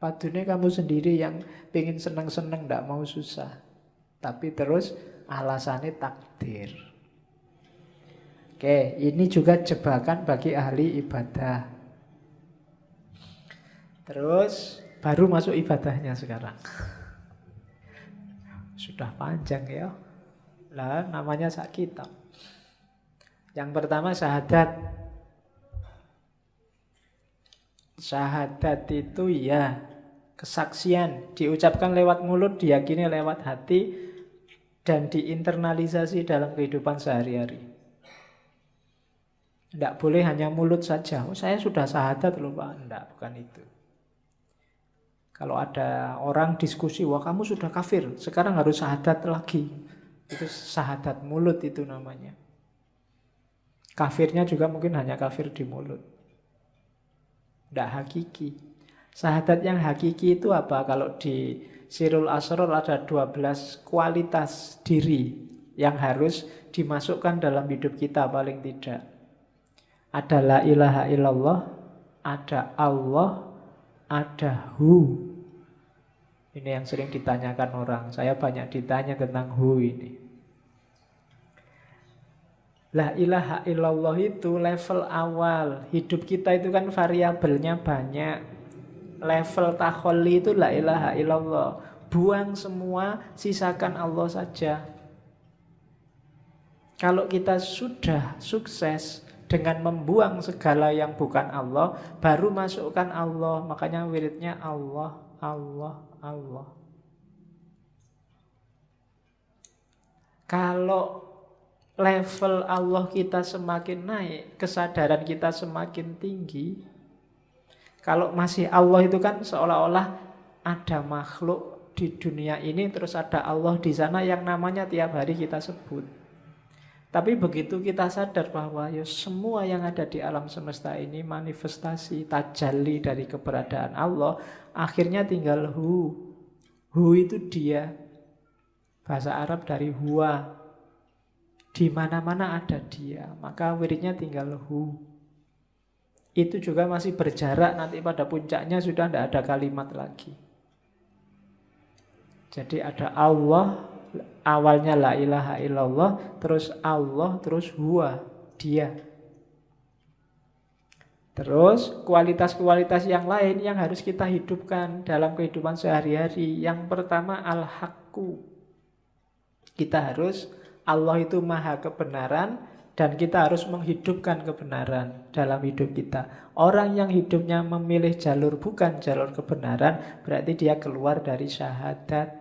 Padune kamu sendiri yang pengen seneng-seneng, gak mau susah. Tapi terus alasannya takdir. Oke, ini juga jebakan bagi ahli ibadah. Terus baru masuk ibadahnya sekarang. Sudah panjang ya. Lah namanya sak kitab. Yang pertama syahadat. Syahadat itu ya kesaksian, diucapkan lewat mulut, diyakini lewat hati, dan diinternalisasi dalam kehidupan sehari-hari. Tidak boleh hanya mulut saja. Oh, saya sudah syahadat loh Pak. Tidak, bukan itu. Kalau ada orang diskusi, wah kamu sudah kafir, sekarang harus syahadat lagi. Itu syahadat mulut itu namanya. Kafirnya juga mungkin hanya kafir di mulut. Tidak hakiki. Syahadat yang hakiki itu apa? Kalau di Sirul Asror ada 12 kualitas diri yang harus dimasukkan dalam hidup kita paling tidak. Ada la ilaha illallah, ada Allah, ada Hu. Ini yang sering ditanyakan orang. Saya banyak ditanya tentang Hu ini. La ilaha illallah itu level awal. Hidup kita itu kan variabelnya banyak. Level takholli itu la ilaha illallah. Buang semua, sisakan Allah saja. Kalau kita sudah sukses dengan membuang segala yang bukan Allah, baru masukkan Allah. Makanya wiridnya Allah, Allah, Allah. Kalau level Allah kita semakin naik, kesadaran kita semakin tinggi. Kalau masih Allah itu kan seolah-olah ada makhluk di dunia ini, terus ada Allah di sana yang namanya tiap hari kita sebut. Tapi begitu kita sadar bahwa ya semua yang ada di alam semesta ini manifestasi, tajalli dari keberadaan Allah, akhirnya tinggal Hu. Hu itu dia. Bahasa Arab dari huwa. Di mana-mana ada dia. Maka wiridnya tinggal Hu. Itu juga masih berjarak, nanti pada puncaknya sudah tidak ada kalimat lagi. Jadi ada Allah, Awalnya la ilaha illallah, terus Allah, terus huwa, dia. Terus kualitas-kualitas yang lain yang harus kita hidupkan dalam kehidupan sehari-hari. Yang pertama al-haqqu. Kita harus, Allah itu maha kebenaran, dan kita harus menghidupkan kebenaran dalam hidup kita. Orang yang hidupnya memilih jalur bukan jalur kebenaran, berarti dia keluar dari syahadat.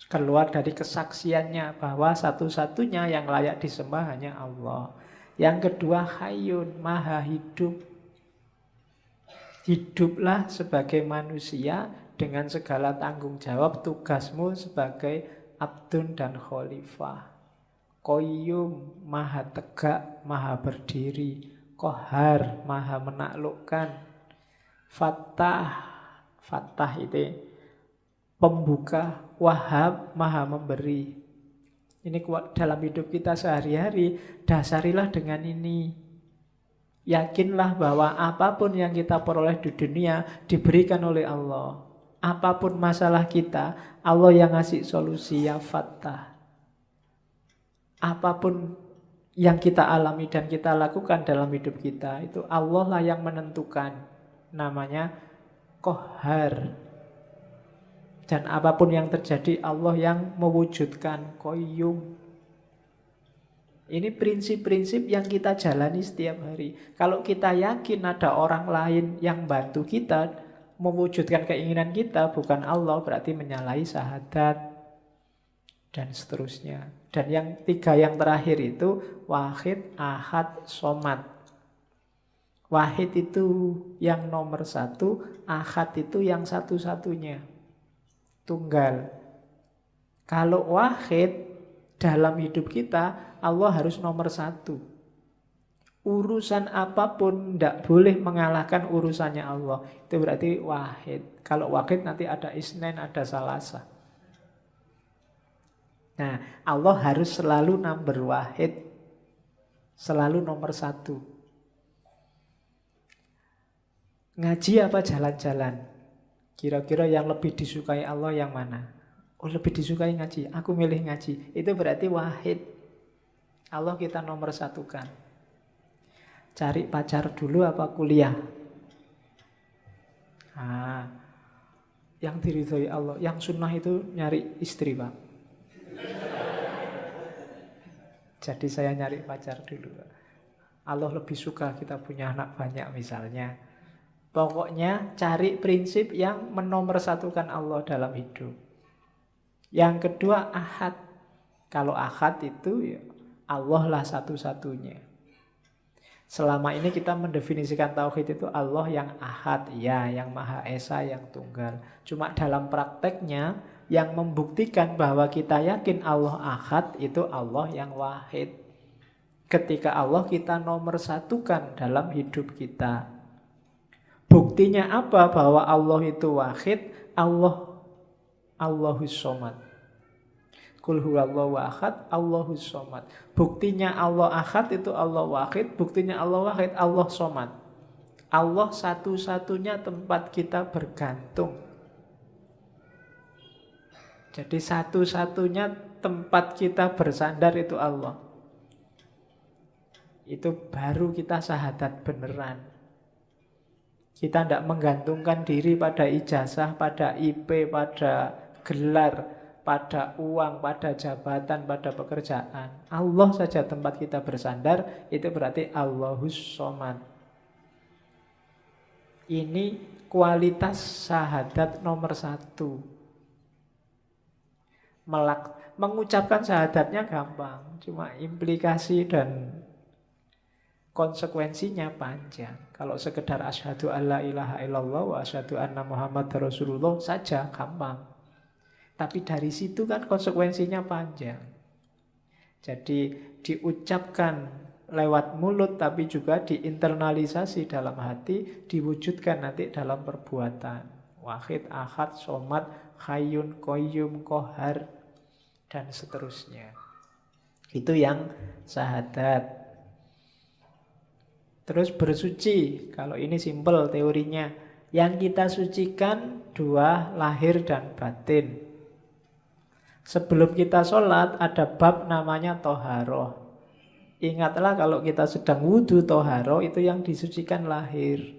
Keluar dari kesaksiannya bahwa satu-satunya yang layak disembah hanya Allah. Yang kedua hayyun, maha hidup. Hiduplah sebagai manusia dengan segala tanggung jawab tugasmu sebagai abdun dan khalifah. Qayyum, maha tegak, maha berdiri. Qahar, maha menaklukkan. Fattah, fattah itu pembuka. Wahhab, maha memberi. Ini dalam hidup kita sehari-hari, dasarilah dengan ini. Yakinlah bahwa apapun yang kita peroleh di dunia diberikan oleh Allah. Apapun masalah kita, Allah yang ngasih solusi, ya Fattah. Apapun yang kita alami dan kita lakukan dalam hidup kita, itu Allah lah yang menentukan. Namanya Qahar. Dan apapun yang terjadi, Allah yang mewujudkan. Qayyum. Ini prinsip-prinsip yang kita jalani setiap hari. Kalau kita yakin ada orang lain yang bantu kita mewujudkan keinginan kita, bukan Allah, berarti menyalahi syahadat. Dan seterusnya. Dan yang tiga yang terakhir itu wahid, ahad, somad. Wahid itu yang nomor satu, ahad itu yang satu-satunya. Tunggal. Kalau wahid dalam hidup kita, Allah harus nomor satu. Urusan apapun tidak boleh mengalahkan urusannya Allah. Itu berarti wahid. Kalau wahid nanti ada isnen, ada salasa. Nah, Allah harus selalu number wahid. Selalu nomor satu. Ngaji apa jalan-jalan? Kira-kira yang lebih disukai Allah yang mana? Oh, lebih disukai ngaji. Aku milih ngaji. Itu berarti wahid. Allah kita nomor satukan. Cari pacar dulu apa kuliah? Yang diridhoi Allah. Yang sunnah itu nyari istri, Pak. Jadi saya nyari pacar dulu. Allah lebih suka kita punya anak banyak misalnya. Pokoknya cari prinsip yang menomorsatukan Allah dalam hidup. Yang kedua ahad. Kalau ahad itu ya Allah lah satu-satunya. Selama ini kita mendefinisikan tauhid itu Allah yang ahad, ya, yang maha esa, yang tunggal. Cuma dalam prakteknya yang membuktikan bahwa kita yakin Allah ahad itu Allah yang wahid. Ketika Allah kita nomorsatukan dalam hidup kita. Buktinya apa bahwa Allah itu wahid? Allahus somad. Qul huwallahu ahad, Allahus somad. Buktinya Allah ahad itu Allah wahid. Buktinya Allah wahid, Allah somad. Allah satu-satunya tempat kita bergantung. Jadi satu-satunya tempat kita bersandar itu Allah. Itu baru kita syahadat beneran. Kita tidak menggantungkan diri pada ijazah, pada IP, pada gelar, pada uang, pada jabatan, pada pekerjaan. Allah saja tempat kita bersandar, itu berarti Allahus somad. Ini kualitas syahadat nomor satu. Mengucapkan syahadatnya gampang, cuma implikasi dan konsekuensinya panjang. Kalau sekedar asyhadu alla ilaha illallah wa asyhadu anna Muhammad Rasulullah saja gampang. Tapi dari situ kan konsekuensinya panjang. Jadi diucapkan lewat mulut tapi juga diinternalisasi dalam hati, diwujudkan nanti dalam perbuatan. Wahid, ahad, somad, hayyun, qayyum, qahar, dan seterusnya. Itu yang syahadat. Terus bersuci, kalau ini simpel teorinya. Yang kita sucikan dua, lahir dan batin. Sebelum kita sholat ada bab namanya toharoh. Ingatlah kalau kita sedang wudhu toharoh itu yang disucikan lahir.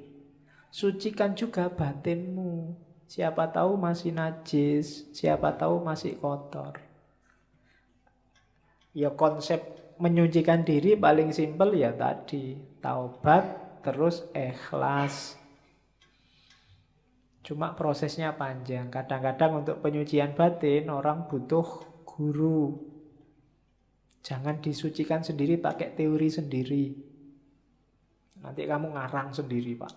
Sucikan juga batinmu. Siapa tahu masih najis, siapa tahu masih kotor. Ya konsep menyucikan diri paling simpel ya tadi. Taubat terus ikhlas. Cuma prosesnya panjang. Kadang-kadang untuk penyucian batin orang butuh guru. Jangan disucikan sendiri pakai teori sendiri. Nanti kamu ngarang sendiri, Pak.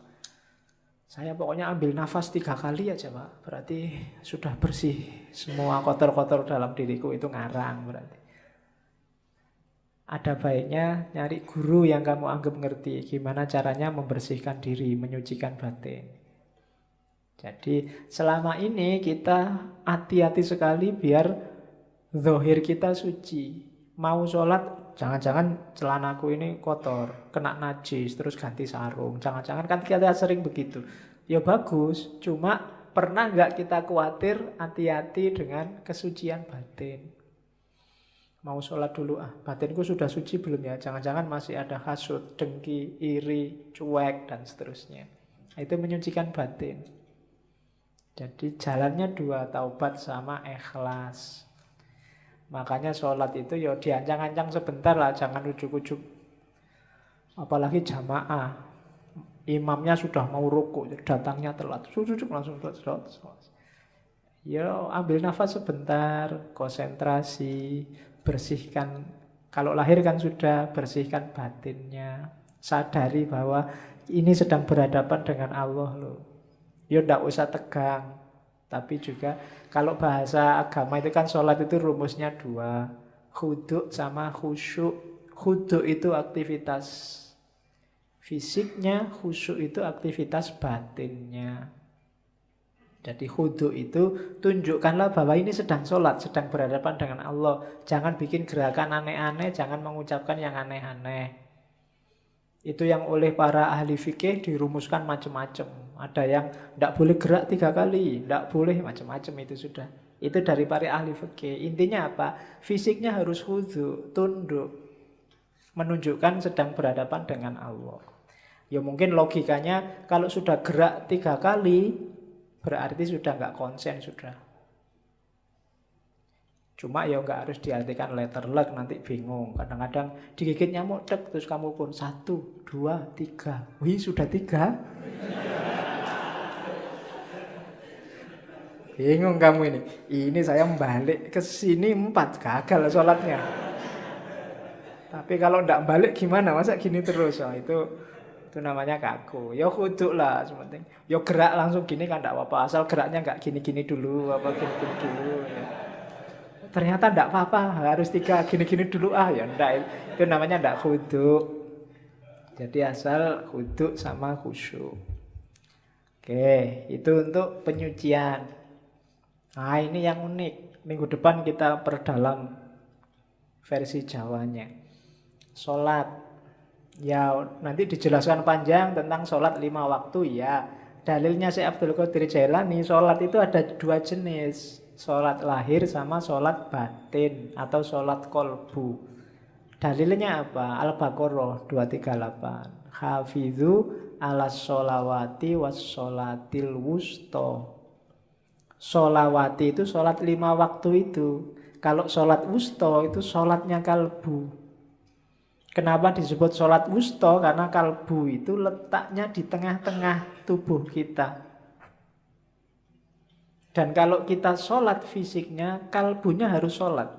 Saya pokoknya ambil nafas 3 kali aja, Pak. Berarti sudah bersih. Semua kotor-kotor dalam diriku itu ngarang berarti. Ada baiknya nyari guru yang kamu anggap ngerti. Gimana caranya membersihkan diri, menyucikan batin. Jadi selama ini kita hati-hati sekali biar zahir kita suci. Mau sholat, jangan-jangan celanaku ini kotor, kena najis, terus ganti sarung. Jangan-jangan kan kita sering begitu. Ya bagus, cuma pernah nggak kita khawatir hati-hati dengan kesucian batin. Mau sholat dulu, batinku sudah suci belum ya? Jangan-jangan masih ada hasud, dengki, iri, cuek, dan seterusnya. Itu menyucikan batin. Jadi jalannya 2, taubat sama ikhlas. Makanya sholat itu ya diancang-ancang sebentar lah, jangan ujuk-ujuk. Apalagi jamaah, imamnya sudah mau rukuk, datangnya telat, ujuk-ujuk langsung sholat. Ya ambil nafas sebentar, konsentrasi, bersihkan. Kalau lahir kan sudah, bersihkan batinnya. Sadari bahwa ini sedang berhadapan dengan Allah loh. Ya ndak usah tegang. Tapi juga kalau bahasa agama itu kan sholat itu rumusnya 2. Khudu' sama khusyuk. Khudu' itu aktivitas fisiknya, khusyuk itu aktivitas batinnya. Jadi khudu' itu tunjukkanlah bahwa ini sedang sholat, sedang berhadapan dengan Allah. Jangan bikin gerakan aneh-aneh, jangan mengucapkan yang aneh-aneh. Itu yang oleh para ahli fikih dirumuskan macam-macam. Ada yang tidak boleh gerak 3 kali, tidak boleh macam-macam, itu sudah. Itu dari para ahli fikih. Intinya apa? Fisiknya harus khudu', tunduk. Menunjukkan sedang berhadapan dengan Allah. Ya mungkin logikanya kalau sudah gerak 3 kali, berarti sudah nggak konsen sudah. Cuma ya nggak harus diartikan letter luck, nanti bingung. Kadang-kadang digigit nyamuk, cek, terus kamu pun 1, 2, 3. Wih, sudah 3. Bingung kamu ini. Ini saya balik ke sini 4, gagal sholatnya. Tapi kalau nggak balik gimana? Masa gini terus? Oh, itu namanya kaku. Ya khudu lah sementing. Ya gerak langsung gini kan nggak apa-apa. Asal geraknya nggak gini-gini dulu, apa gini-gini dulu. Ya. Ternyata nggak apa-apa, harus 3 gini-gini dulu ya enggak. Itu namanya nggak khudu. Jadi asal khudu sama khusyuk. Oke, itu untuk penyucian. Nah ini yang unik. Minggu depan kita perdalam versi Jawanya. Sholat. Ya nanti dijelaskan panjang tentang sholat 5 waktu ya. Dalilnya Syekh Abdul Qadir Jailani, sholat itu ada 2 jenis. Sholat lahir sama sholat batin atau sholat kolbu. Dalilnya apa? Al-Baqarah 238. Hafidhu ala sholawati was sholatil wusto. Sholawati itu sholat 5 waktu itu. Kalau sholat wusto itu sholatnya kalbu. Kenapa disebut sholat wusto? Karena kalbu itu letaknya di tengah-tengah tubuh kita. Dan kalau kita sholat fisiknya, kalbunya harus sholat.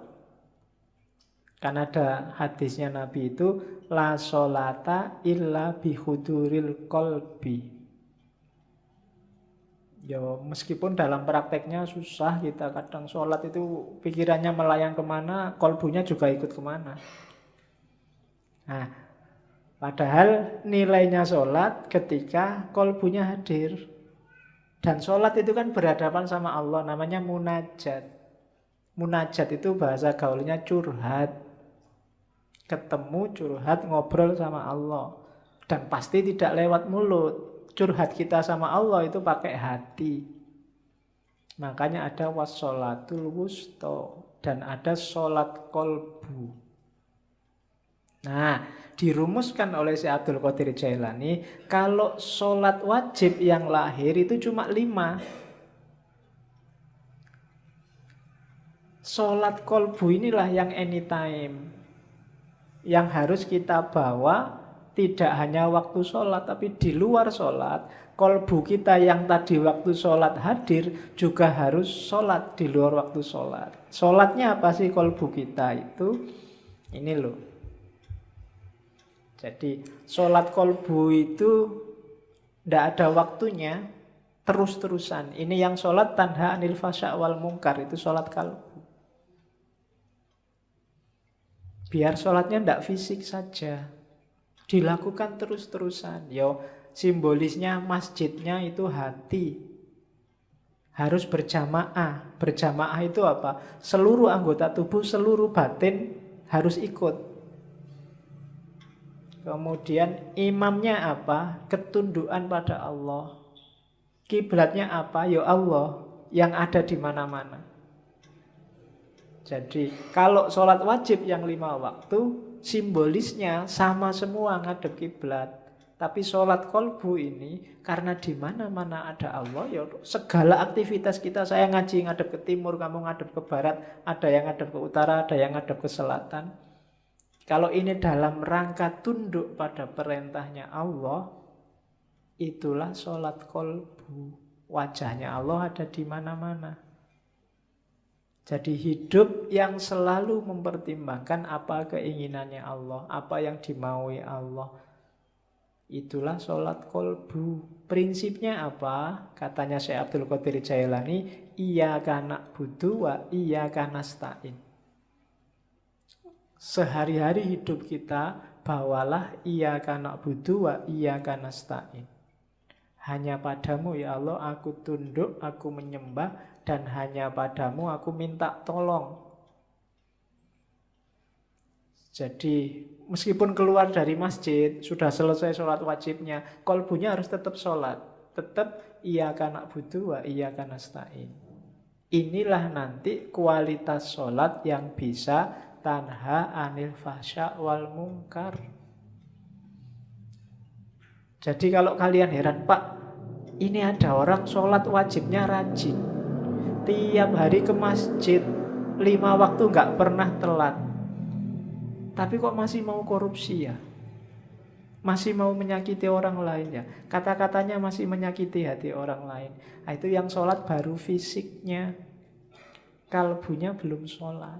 Karena ada hadisnya Nabi itu, la sholata illa bihuduril kolbi. Ya meskipun dalam prakteknya susah, kita kadang sholat itu pikirannya melayang kemana, kolbunya juga ikut kemana. Nah, padahal nilainya sholat ketika kolbunya hadir. Dan sholat itu kan berhadapan sama Allah, namanya munajat. Munajat itu bahasa gaulnya curhat. Ketemu, curhat, ngobrol sama Allah. Dan pasti tidak lewat mulut. Curhat kita sama Allah itu pakai hati. Makanya ada wassolatul wusto. dan ada sholat kolbu. Nah, dirumuskan oleh Syekh Abdul Qadir Jailani, kalau sholat wajib yang lahir itu cuma 5. Sholat kolbu inilah yang anytime, yang harus kita bawa tidak hanya waktu sholat, tapi di luar sholat. Kolbu kita yang tadi waktu sholat hadir juga harus sholat di luar waktu sholat. Sholatnya apa sih kolbu kita itu? Ini loh. Jadi sholat kolbu itu tidak ada waktunya, terus-terusan. Ini yang sholat tanha anil fasya' wal mungkar, itu sholat kalbu. Biar sholatnya tidak fisik saja, dilakukan terus-terusan. Yo, simbolisnya masjidnya itu hati. Harus berjamaah. Berjamaah itu apa? Seluruh anggota tubuh, seluruh batin harus ikut. Kemudian imamnya apa? Ketundukan pada Allah. Kiblatnya apa? Ya Allah yang ada di mana-mana. Jadi kalau sholat wajib yang 5 waktu, simbolisnya sama semua ngadep kiblat. Tapi sholat kolbu ini karena di mana-mana ada Allah, ya segala aktivitas kita, saya ngaji ngadep ke timur, kamu ngadep ke barat, ada yang ngadep ke utara, ada yang ngadep ke selatan. Kalau ini dalam rangka tunduk pada perintahnya Allah, itulah sholat kolbu. Wajahnya Allah ada di mana-mana. Jadi hidup yang selalu mempertimbangkan apa keinginannya Allah, apa yang dimaui Allah. Itulah sholat kolbu. Prinsipnya apa? Katanya Syekh Abdul Qadir Jailani, iyyaka na'budu wa iyyaka nasta'in. Sehari-hari hidup kita bawalah iyyaka na'budu wa iyyaka nasta'in. Hanya padamu ya Allah aku tunduk, aku menyembah, dan hanya padamu aku minta tolong. Jadi meskipun keluar dari masjid, sudah selesai sholat wajibnya, kolbunya harus tetap sholat. Tetap iyyaka na'budu wa iyyaka nasta'in. Inilah nanti kualitas sholat yang bisa tanha anil fasya wal mungkar. Jadi kalau kalian heran, Pak, ini ada orang sholat wajibnya rajin, tiap hari ke masjid, 5 waktu nggak pernah telat, tapi kok masih mau korupsi ya? Masih mau menyakiti orang lain ya? Kata-katanya masih menyakiti hati orang lain. Nah, itu yang sholat baru fisiknya, kalbunya belum sholat.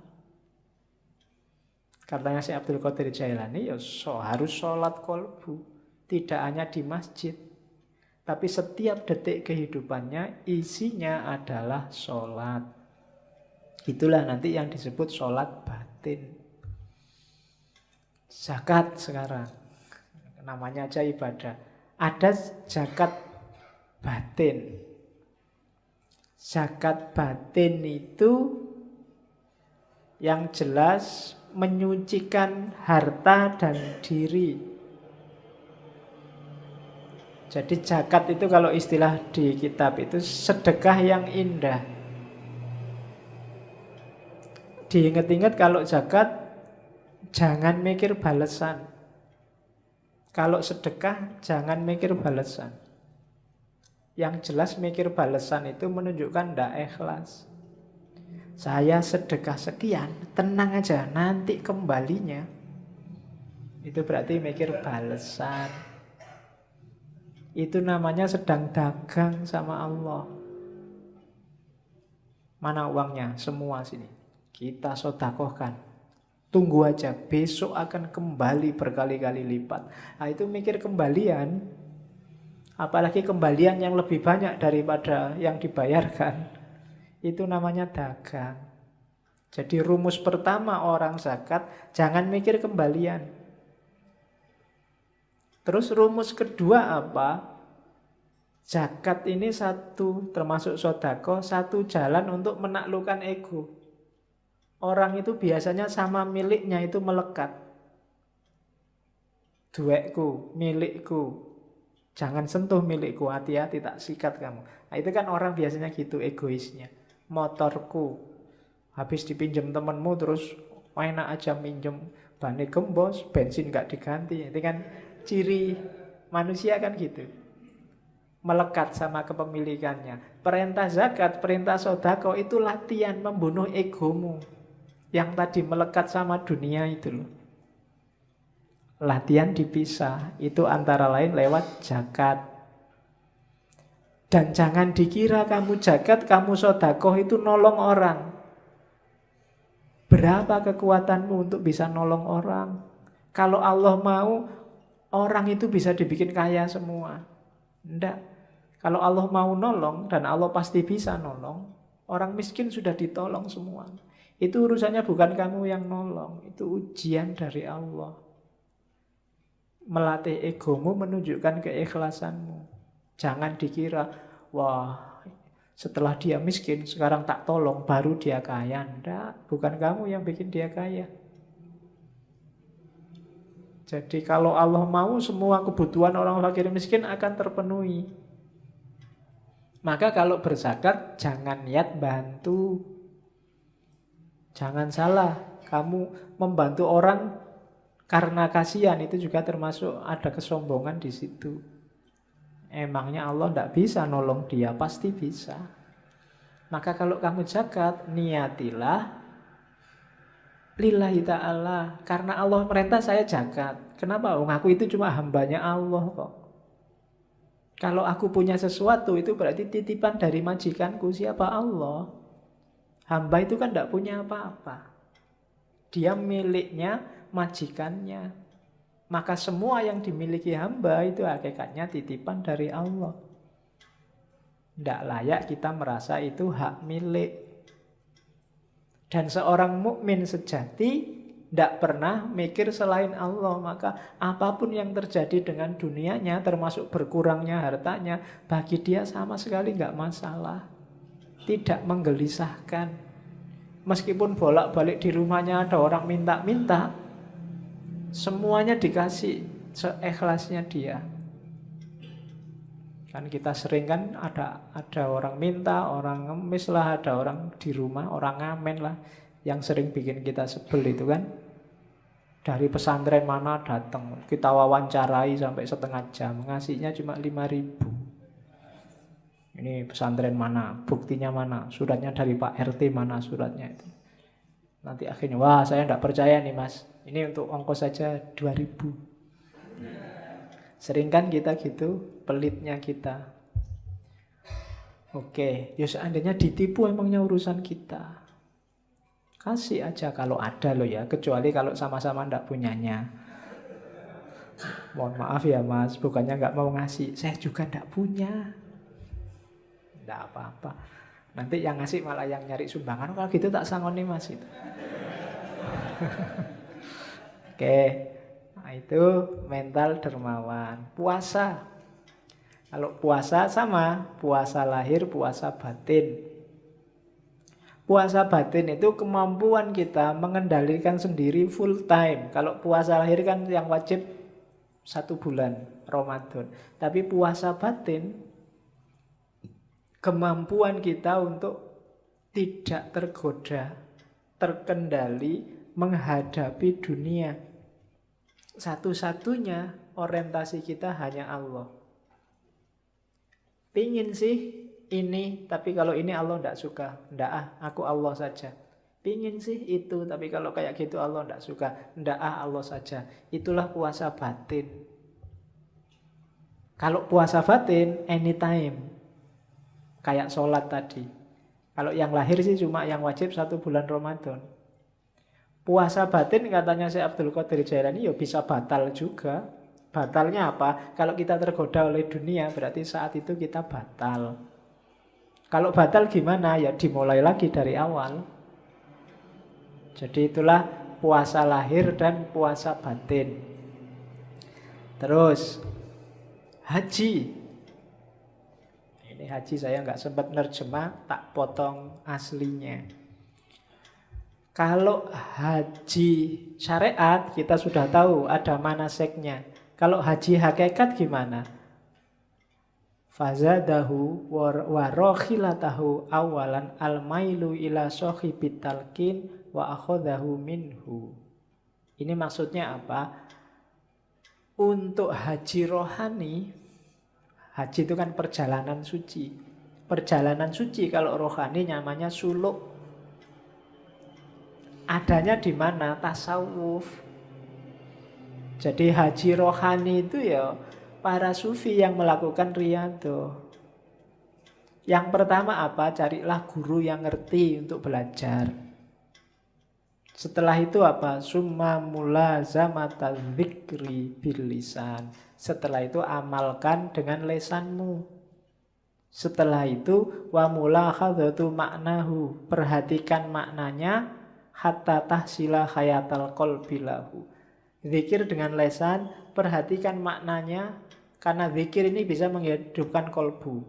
Katanya Syekh Abdul Qadir Jailani, ya harus sholat kolbu. Tidak hanya di masjid, tapi setiap detik kehidupannya isinya adalah sholat. Itulah nanti yang disebut sholat batin. Zakat sekarang, namanya aja ibadah. Ada zakat batin. Zakat batin itu yang jelas menyucikan harta dan diri. Jadi zakat itu kalau istilah di kitab itu sedekah yang indah. Diingat-ingat kalau zakat jangan mikir balasan. Kalau sedekah jangan mikir balasan. Yang jelas mikir balasan itu menunjukkan tidak ikhlas. Saya sedekah sekian, tenang aja, nanti kembalinya. Itu berarti mikir balasan. Itu namanya sedang dagang sama Allah. Mana uangnya? Semua sini. Kita sedekahkan. Tunggu aja, besok akan kembali berkali-kali lipat. Nah, itu mikir kembalian. Apalagi kembalian yang lebih banyak daripada yang dibayarkan. Itu namanya dagang. Jadi rumus pertama orang zakat, jangan mikir kembalian. Terus rumus kedua apa? Zakat ini satu, termasuk sedekah, satu jalan untuk menaklukkan ego. Orang itu biasanya sama miliknya itu melekat. Duekku, milikku. Jangan sentuh milikku, hati-hati tak sikat kamu. Nah, itu kan orang biasanya gitu egoisnya. Motorku, Habis dipinjam temenmu terus enak aja minjem, bannya gembos, bensin nggak diganti. Itu kan ciri manusia kan gitu. Melekat sama kepemilikannya. Perintah zakat, perintah sedekah itu latihan membunuh egomu. Yang tadi melekat sama dunia itu loh. Latihan dipisah. Itu antara lain lewat zakat. Dan jangan dikira kamu zakat, kamu sedekah itu nolong orang. Berapa kekuatanmu untuk bisa nolong orang? Kalau Allah mau, orang itu bisa dibikin kaya semua. Enggak. Kalau Allah mau nolong, dan Allah pasti bisa nolong, orang miskin sudah ditolong semua. Itu urusannya bukan kamu yang nolong. Itu ujian dari Allah. Melatih egomu menunjukkan keikhlasanmu. Jangan dikira, wah setelah dia miskin, sekarang tak tolong, baru dia kaya. Enggak, bukan kamu yang bikin dia kaya. Jadi kalau Allah mau, semua kebutuhan orang fakir miskin akan terpenuhi. Maka kalau berzakat, jangan niat bantu. Jangan salah, kamu membantu orang karena kasihan, itu juga termasuk ada kesombongan di situ. Emangnya Allah tidak bisa nolong dia? Pasti bisa. Maka kalau kamu zakat, niatilah lillahi ta'ala. Karena Allah merintah saya zakat. Kenapa? Aku itu cuma hambanya Allah kok. Kalau aku punya sesuatu, itu berarti titipan dari majikanku. Siapa? Allah. Hamba itu kan tidak punya apa-apa. Dia miliknya majikannya. Maka semua yang dimiliki hamba itu hakikatnya titipan dari Allah. Tidak layak kita merasa itu hak milik. Dan seorang mukmin sejati tidak pernah mikir selain Allah. Maka apapun yang terjadi dengan dunianya, termasuk berkurangnya hartanya, bagi dia sama sekali nggak masalah. Tidak menggelisahkan. Meskipun bolak-balik di rumahnya ada orang minta-minta, semuanya dikasih seikhlasnya dia. Kan kita sering kan ada orang minta, orang ngemis lah, ada orang di rumah, orang ngamen lah, yang sering bikin kita sebel itu kan. Dari pesantren mana datang, kita wawancarai sampai setengah jam, ngasihnya cuma 5.000. Ini pesantren mana, buktinya mana, suratnya dari Pak RT mana suratnya itu. Nanti akhirnya, wah saya tidak percaya nih mas, ini untuk ongkos saja 2.000. Sering kan kita gitu, pelitnya kita. Oke, ya seandainya ditipu emangnya urusan kita. Kasih aja kalau ada loh ya, kecuali kalau sama-sama tidak punyanya. Mohon maaf ya mas, bukannya nggak mau ngasih, saya juga tidak punya. Tidak apa-apa. Nanti yang ngasih malah yang nyari sumbangan. Kalau gitu tak sangoni mas itu. Oke. Nah itu mental dermawan. Puasa. Kalau puasa sama. Puasa lahir, puasa batin. Puasa batin itu kemampuan kita mengendalikan sendiri full time. Kalau puasa lahir kan yang wajib 1 bulan Ramadan. Tapi puasa batin, kemampuan kita untuk tidak tergoda, terkendali, menghadapi dunia. Satu-satunya orientasi kita hanya Allah. Pingin sih ini, tapi kalau ini Allah tidak suka. Tidak aku Allah saja. Pingin sih itu, tapi kalau kayak gitu Allah tidak suka. Tidak Allah saja. Itulah puasa batin. Kalau puasa batin, anytime. Kayak sholat tadi. Kalau yang lahir sih cuma yang wajib 1 bulan Ramadan. Puasa batin katanya Syekh Abdul Qadir Jailani ya bisa batal juga. Batalnya apa? Kalau kita tergoda oleh dunia berarti saat itu kita batal. Kalau batal gimana? Ya dimulai lagi dari awal. Jadi itulah puasa lahir dan puasa batin. Terus haji. Ini haji saya nggak sempat nerjemah, tak potong aslinya. Kalau haji syariat kita sudah tahu ada manasiknya. Kalau haji hakikat gimana? Fazadahu wa rokhilatahu awalan al-mailu ila sohibit talqin wa akhadahu minhu. Ini maksudnya apa? Untuk haji rohani, haji itu kan perjalanan suci. Perjalanan suci kalau rohani namanya suluk. Adanya di mana? Tasawuf. Jadi haji rohani itu ya para sufi yang melakukan riyadhah. Yang pertama apa? Carilah guru yang ngerti untuk belajar. Setelah itu apa? Summa mulazamata dzikri bil lisan. Setelah itu amalkan dengan lesanmu. Setelah itu wa mulahadzatu maknahu. Perhatikan maknanya hatta tahsila hayatal qalbi lahu. Zikir dengan lesan, perhatikan maknanya, karena zikir ini bisa menghidupkan kolbu.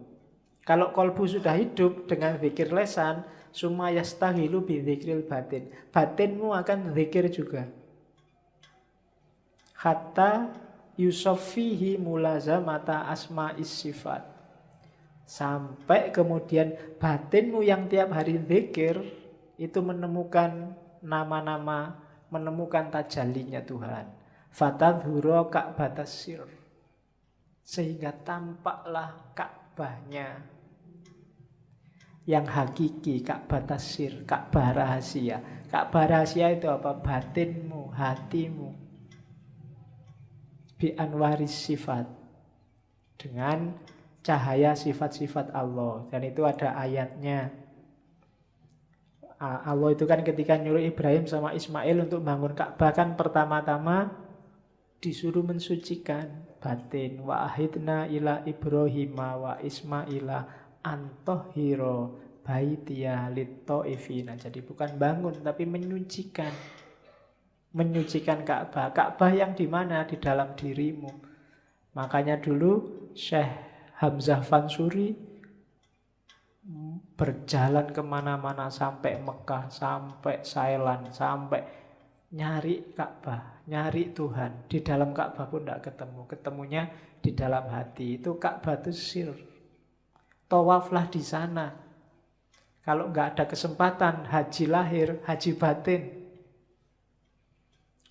Kalau kolbu sudah hidup dengan zikir lesan, summa yastahilu bi dzikril batin. Batinmu akan zikir juga. Hatta yusaffihi mulazamata asma'is sifat. Sampai kemudian batinmu yang tiap hari zikir itu menemukan nama-nama, menemukan tajallinya Tuhan. Fatadhura ka'batas sir. Sehingga tampaklah Ka'bahnya yang hakiki, Ka'batas sir, Ka'bah rahasia. Ka'bah rahasia itu apa? Batinmu, hatimu. Bi anwaris sifat. Dengan cahaya sifat-sifat Allah. Dan itu ada ayatnya. Allah itu kan ketika nyuruh Ibrahim sama Ismail untuk bangun Ka'bah kan pertama-tama disuruh mensucikan batin. Wa ahidna ila Ibrahima wa Ismaila antohiro baitiya litta'ifina. Jadi bukan bangun tapi menyucikan. Menyucikan Ka'bah. Ka'bah yang di mana? Di dalam dirimu. Makanya dulu Syekh Hamzah Fansuri berjalan kemana-mana sampai Mekah, sampai Thailand, sampai nyari Ka'bah, nyari Tuhan. Di dalam Ka'bah pun tidak ketemu. Ketemunya di dalam hati. Itu Ka'bah itu sir. Tawaflah di sana. Kalau nggak ada kesempatan haji lahir, haji batin.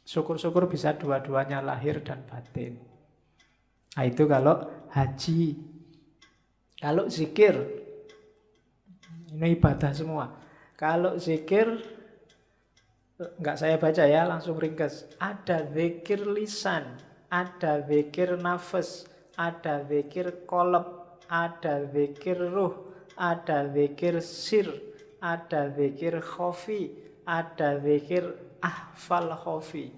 Syukur-syukur bisa dua-duanya lahir dan batin. Nah itu kalau haji. Kalau zikir, ini ibadah semua. Kalau zikir, enggak saya baca ya, langsung ringkas. Ada zikir lisan, ada zikir nafas, ada zikir qalb, ada zikir ruh, ada zikir sir, ada zikir khafi, ada zikir ahfal khafi.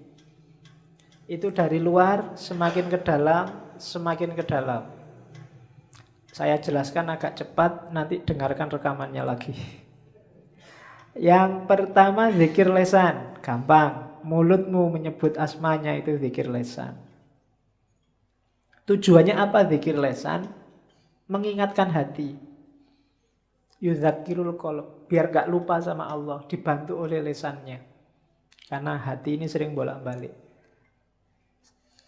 Itu dari luar semakin ke dalam, semakin ke dalam. Saya jelaskan agak cepat, nanti dengarkan rekamannya lagi. Yang pertama zikir lesan, gampang. Mulutmu menyebut asmanya itu zikir lesan. Tujuannya apa zikir lesan? Mengingatkan hati. Yudzakirul qalb, biar gak lupa sama Allah, dibantu oleh lesannya. Karena hati ini sering bolak-balik.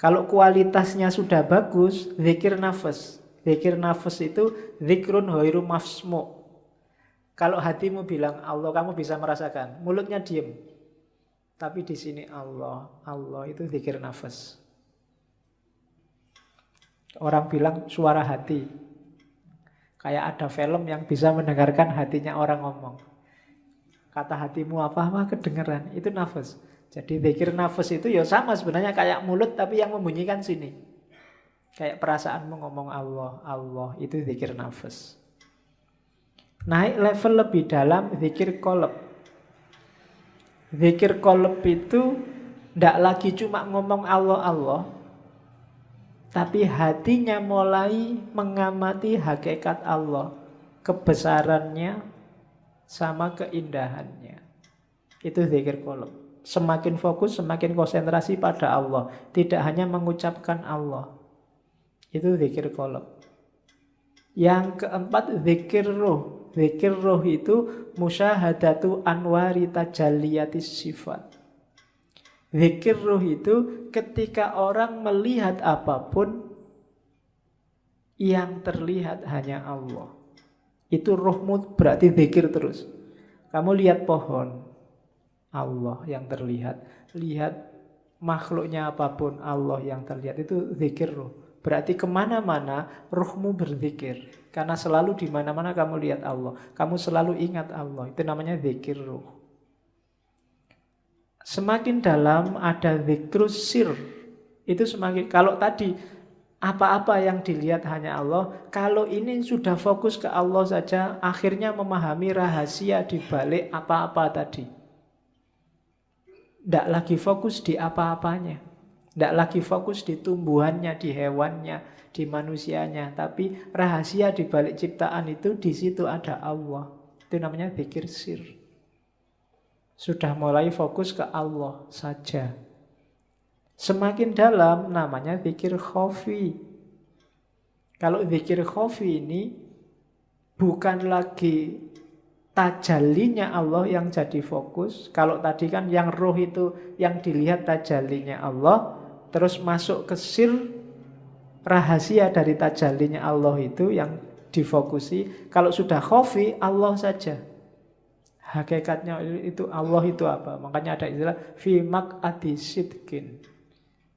Kalau kualitasnya sudah bagus, zikir nafas. Zikir nafas itu zikrun ghairu mafsmu. Kalau hatimu bilang Allah, kamu bisa merasakan. Mulutnya diem. Tapi di sini Allah, Allah itu zikir nafas. Orang bilang suara hati. Kayak ada film yang bisa mendengarkan hatinya orang ngomong. Kata hatimu apa? Wah kedengeran. Itu nafas. Jadi zikir nafas itu ya sama sebenarnya kayak mulut tapi yang membunyikan sini. Kayak perasaanmu ngomong Allah, Allah itu zikir nafas. Naik level lebih dalam zikir qalb. Zikir qalb itu tidak lagi cuma ngomong Allah, Allah. Tapi hatinya mulai mengamati hakikat Allah. Kebesarannya sama keindahannya. Itu zikir qalb. Semakin fokus, semakin konsentrasi pada Allah. Tidak hanya mengucapkan Allah. Itu zikir qalb. Yang keempat zikir ruh. Zikir ruh itu musyahadatu anwari tajalliyatis sifat. Zikir ruh itu ketika orang melihat apapun Yang terlihat hanya Allah. Itu rohmu berarti zikir terus. Kamu lihat pohon, Allah yang terlihat. Lihat makhluknya apapun, Allah yang terlihat. Itu zikir roh. Berarti kemana-mana rohmu berzikir. Karena selalu di mana-mana kamu lihat Allah. Kamu selalu ingat Allah. Itu namanya zikir roh. Semakin dalam ada zikrus sir. Itu semakin, kalau tadi apa-apa yang dilihat hanya Allah, kalau ini sudah fokus ke Allah saja, akhirnya memahami rahasia di balik apa-apa tadi. Tidak lagi fokus di apa-apanya. Tidak lagi fokus di tumbuhannya, di hewannya, di manusianya. Tapi rahasia di balik ciptaan itu, di situ ada Allah. Itu namanya zikir sir. Sudah mulai fokus ke Allah saja. Semakin dalam namanya zikir khafi. Kalau zikir khafi ini bukan lagi tajallinya Allah yang jadi fokus. Kalau tadi kan yang roh itu yang dilihat tajallinya Allah, terus masuk ke sir, rahasia dari tajallinya Allah itu yang difokusi. Kalau sudah khafi, Allah saja. Hakikatnya itu Allah itu apa? Makanya ada istilah fi maq'adi sidqin.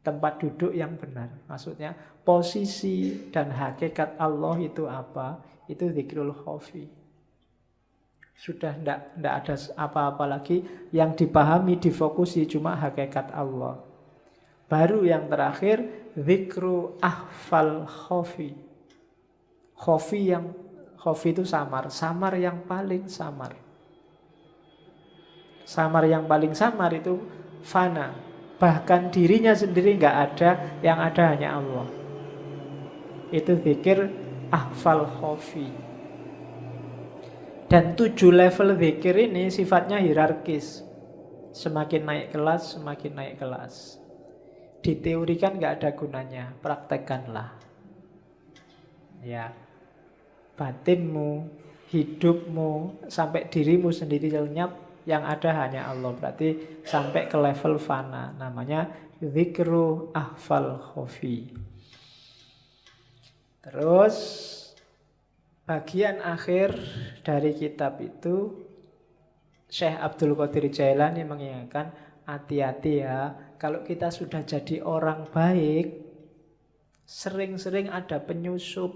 Tempat duduk yang benar. Maksudnya posisi dan hakikat Allah itu apa? Itu zikrul khafi. Sudah tidak ada apa-apa lagi yang dipahami, difokusi, cuma hakikat Allah. Baru yang terakhir, zikru ahfal khafi. Khafi itu samar. Samar yang paling samar. Samar yang paling samar itu fana. Bahkan dirinya sendiri nggak ada, yang ada hanya Allah. Itu zikir ahfal khafi. Dan 7 level zikir ini sifatnya hierarkis. Semakin naik kelas, semakin naik kelas. Diteorikan nggak ada gunanya, praktekkanlah. Ya, batinmu, hidupmu, sampai dirimu sendiri lenyap, yang ada hanya Allah. Berarti sampai ke level fana. Namanya zikru ahfal khafi. Terus bagian akhir dari kitab itu Syekh Abdul Qadir Jailani mengingatkan, hati-hati ya, kalau kita sudah jadi orang baik, sering-sering ada penyusup.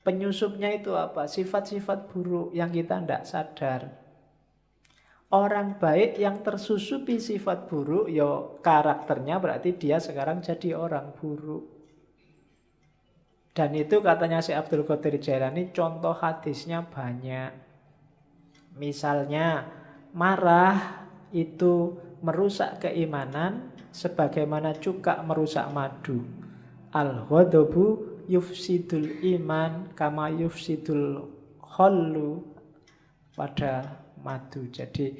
Penyusupnya itu apa? Sifat-sifat buruk yang kita tidak sadar. Orang baik yang tersusupi sifat buruk, ya karakternya berarti dia sekarang jadi orang buruk. Dan itu katanya Syekh Abdul Qadir Jailani, contoh hadisnya banyak. Misalnya, marah itu merusak keimanan sebagaimana cuka merusak madu. Al-ghadabu yufsidul iman kama yufsidul khallu pada madu. Jadi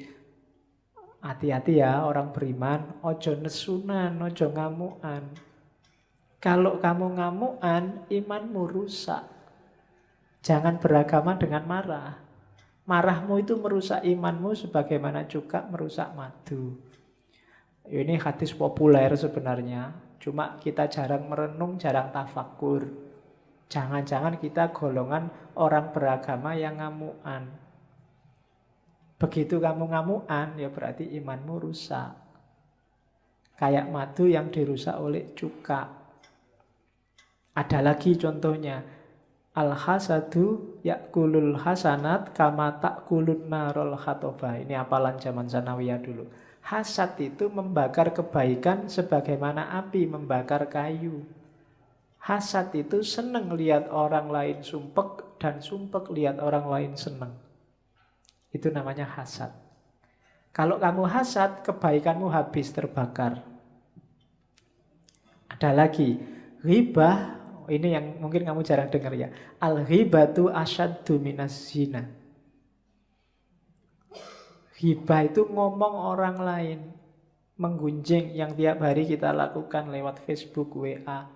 hati-hati ya orang beriman, ojo nesunan, ojo ngamuan. Kalau kamu ngamuan, imanmu rusak. Jangan beragama dengan marah. Marahmu itu merusak imanmu sebagaimana cuka merusak madu. Ini hadis populer sebenarnya. Cuma kita jarang merenung, jarang tafakur. Jangan-jangan kita golongan orang beragama yang ngamuan. Begitu kamu ngamuan, ya berarti imanmu rusak. Kayak madu yang dirusak oleh cuka. Ada lagi contohnya. Al-hasadu yakulul hasanat kama takulun narol khatobah. Ini hafalan zaman sanawiyah dulu. Hasad itu membakar kebaikan sebagaimana api membakar kayu. Hasad itu senang lihat orang lain sumpek dan sumpek lihat orang lain senang. Itu namanya hasad. Kalau kamu hasad, kebaikanmu habis terbakar. Ada lagi, ghibah. Ini yang mungkin kamu jarang dengar ya. Al-ghibatu asyaddu minas zina. Ghibah itu ngomong orang lain, menggunjing yang tiap hari kita lakukan lewat Facebook, WA.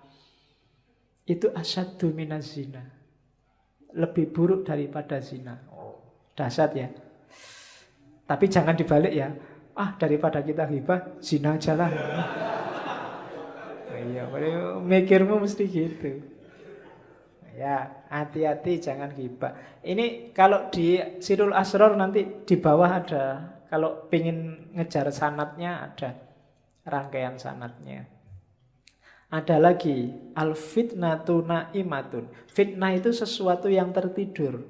Itu asyaddu minas zina. Lebih buruk daripada zina. Dahsyat ya. Tapi jangan dibalik ya. Daripada kita ghibah, zina aja lah. Iya, mikirmu mesti gitu. Ya, hati-hati jangan ghibah. Ini kalau di Sirul Asror nanti di bawah ada. Kalau pingin ngejar sanatnya ada rangkaian sanatnya. Ada lagi, al-fitnatu na'imatun. Fitnah itu sesuatu yang tertidur.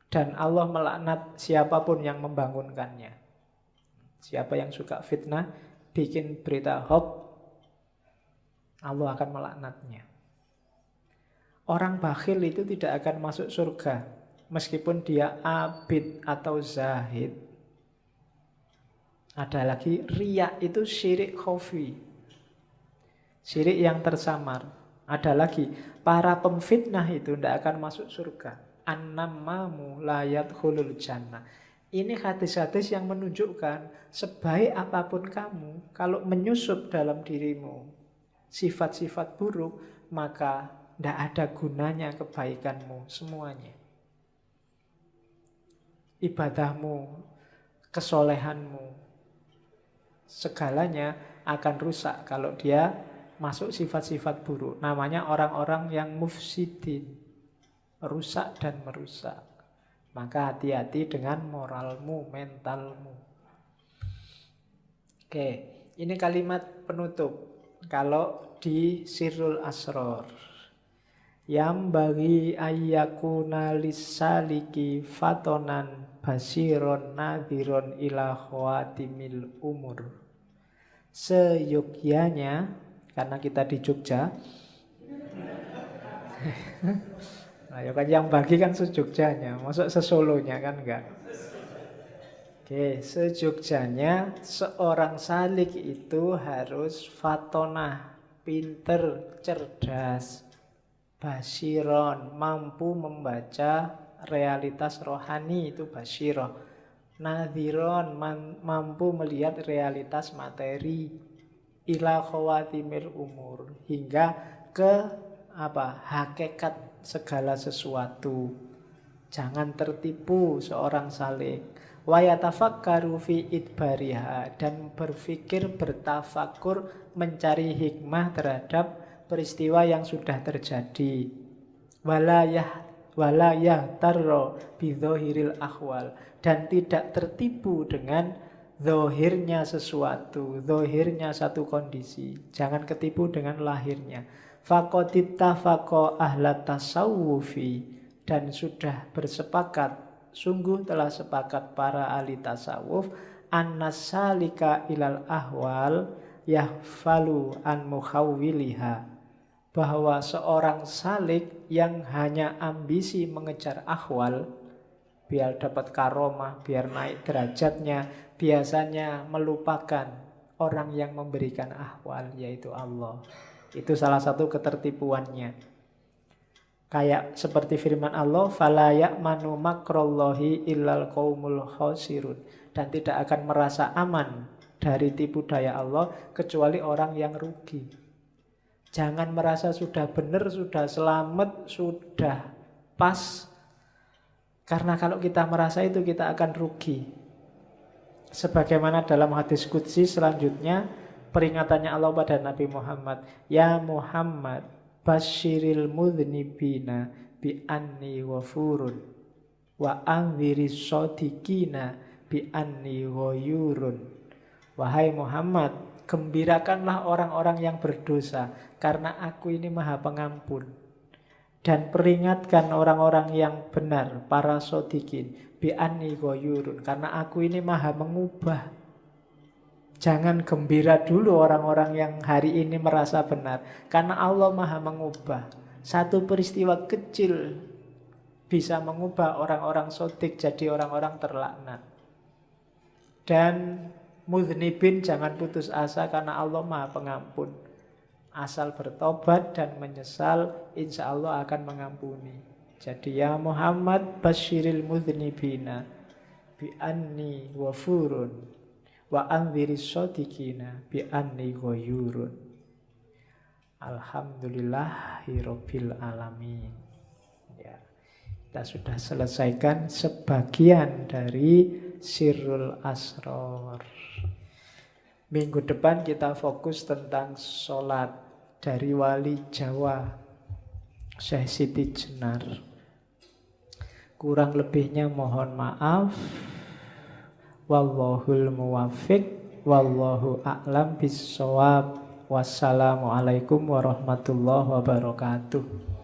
Dan Allah melaknat siapapun yang membangunkannya. Siapa yang suka fitnah, bikin berita hoax, Allah akan melaknatnya. Orang bakhil itu tidak akan masuk surga, meskipun dia abid atau zahid. Ada lagi, riya itu syirik khafi, syirik yang tersamar. Ada lagi, para pemfitnah itu tidak akan masuk surga. An-nammamu la yadkhulul jannah. Ini hadis-hadis yang menunjukkan sebaik apapun kamu, kalau menyusup dalam dirimu sifat-sifat buruk, maka tidak ada gunanya kebaikanmu semuanya. Ibadahmu, kesolehanmu, segalanya akan rusak kalau dia masuk sifat-sifat buruk. Namanya orang-orang yang mufsidin, rusak dan merusak. Maka hati-hati dengan moralmu, mentalmu. Oke, ini kalimat penutup. Kalau di Sirrul Asror, yang bagi ayyakuna lisaliki fatonan basiron nadhiron ila khawatimil umur. Seyogyanya, karena kita di Jogja, nah, ya kan yang bagi kan sejogjanya, masuk sesolonya kan enggak. Oke, sejogjanya seorang salik itu harus fatonah, pinter, cerdas, basiron, mampu membaca realitas rohani, itu basiroh. Nadhiron, mampu melihat realitas materi. Ila khawatimil umur, hingga ke hakikat segala sesuatu. Jangan tertipu seorang salik. Wa yatafakkaru fi idbariha, dan berpikir, bertafakur, mencari hikmah terhadap peristiwa yang sudah terjadi. Walayah tarro bidzohiril akhwal, dan tidak tertipu dengan zohirnya sesuatu, zohirnya satu kondisi. Jangan ketipu dengan lahirnya. Faqodittafaqo ahlat tasawufi, dan sudah bersepakat, sungguh telah sepakat para ahli tasawuf, annasalika ilal ahwal yahfalu an mukhawwiliha, bahwa seorang salik yang hanya ambisi mengejar ahwal, biar dapat karomah, biar naik derajatnya, biasanya melupakan orang yang memberikan ahwal, yaitu Allah. Itu salah satu ketertipuannya. Kayak seperti firman Allah, fala ya'manu makrallahi illal qaumul khasirun, dan tidak akan merasa aman dari tipu daya Allah kecuali orang yang rugi. Jangan merasa sudah benar, sudah selamat, sudah pas, karena kalau kita merasa itu kita akan rugi. Sebagaimana dalam hadis qudsi selanjutnya, peringatannya Allah pada Nabi Muhammad, ya Muhammad, basyiril mudhnibina bi anni wafurun wa anziris shadiqina bi anni ghayurun. Wahai Muhammad, gembirakanlah orang-orang yang berdosa, karena aku ini maha pengampun. Dan peringatkan orang-orang yang benar, para shadiqin, bi anni ghayurun, karena aku ini maha mengubah. Jangan gembira dulu orang-orang yang hari ini merasa benar, karena Allah maha mengubah. Satu peristiwa kecil bisa mengubah orang-orang sodik jadi orang-orang terlaknat. Dan mudhnibin, jangan putus asa, karena Allah maha pengampun. Asal bertobat dan menyesal, insya Allah akan mengampuni. Jadi ya Muhammad, basyiril mudhnibina bi anni wafurun wa anziris shadiqina bi anni ghayurun. Alhamdulillahirabbil alamin. Ya, kita sudah selesaikan sebagian dari Sirrul Asror. Minggu depan kita fokus tentang sholat dari wali Jawa. Syekh Siti Jenar. Kurang lebihnya mohon maaf. Wallahul muwaffiq, wallahu a'lam bissawab. Wassalamualaikum warahmatullahi wabarakatuh.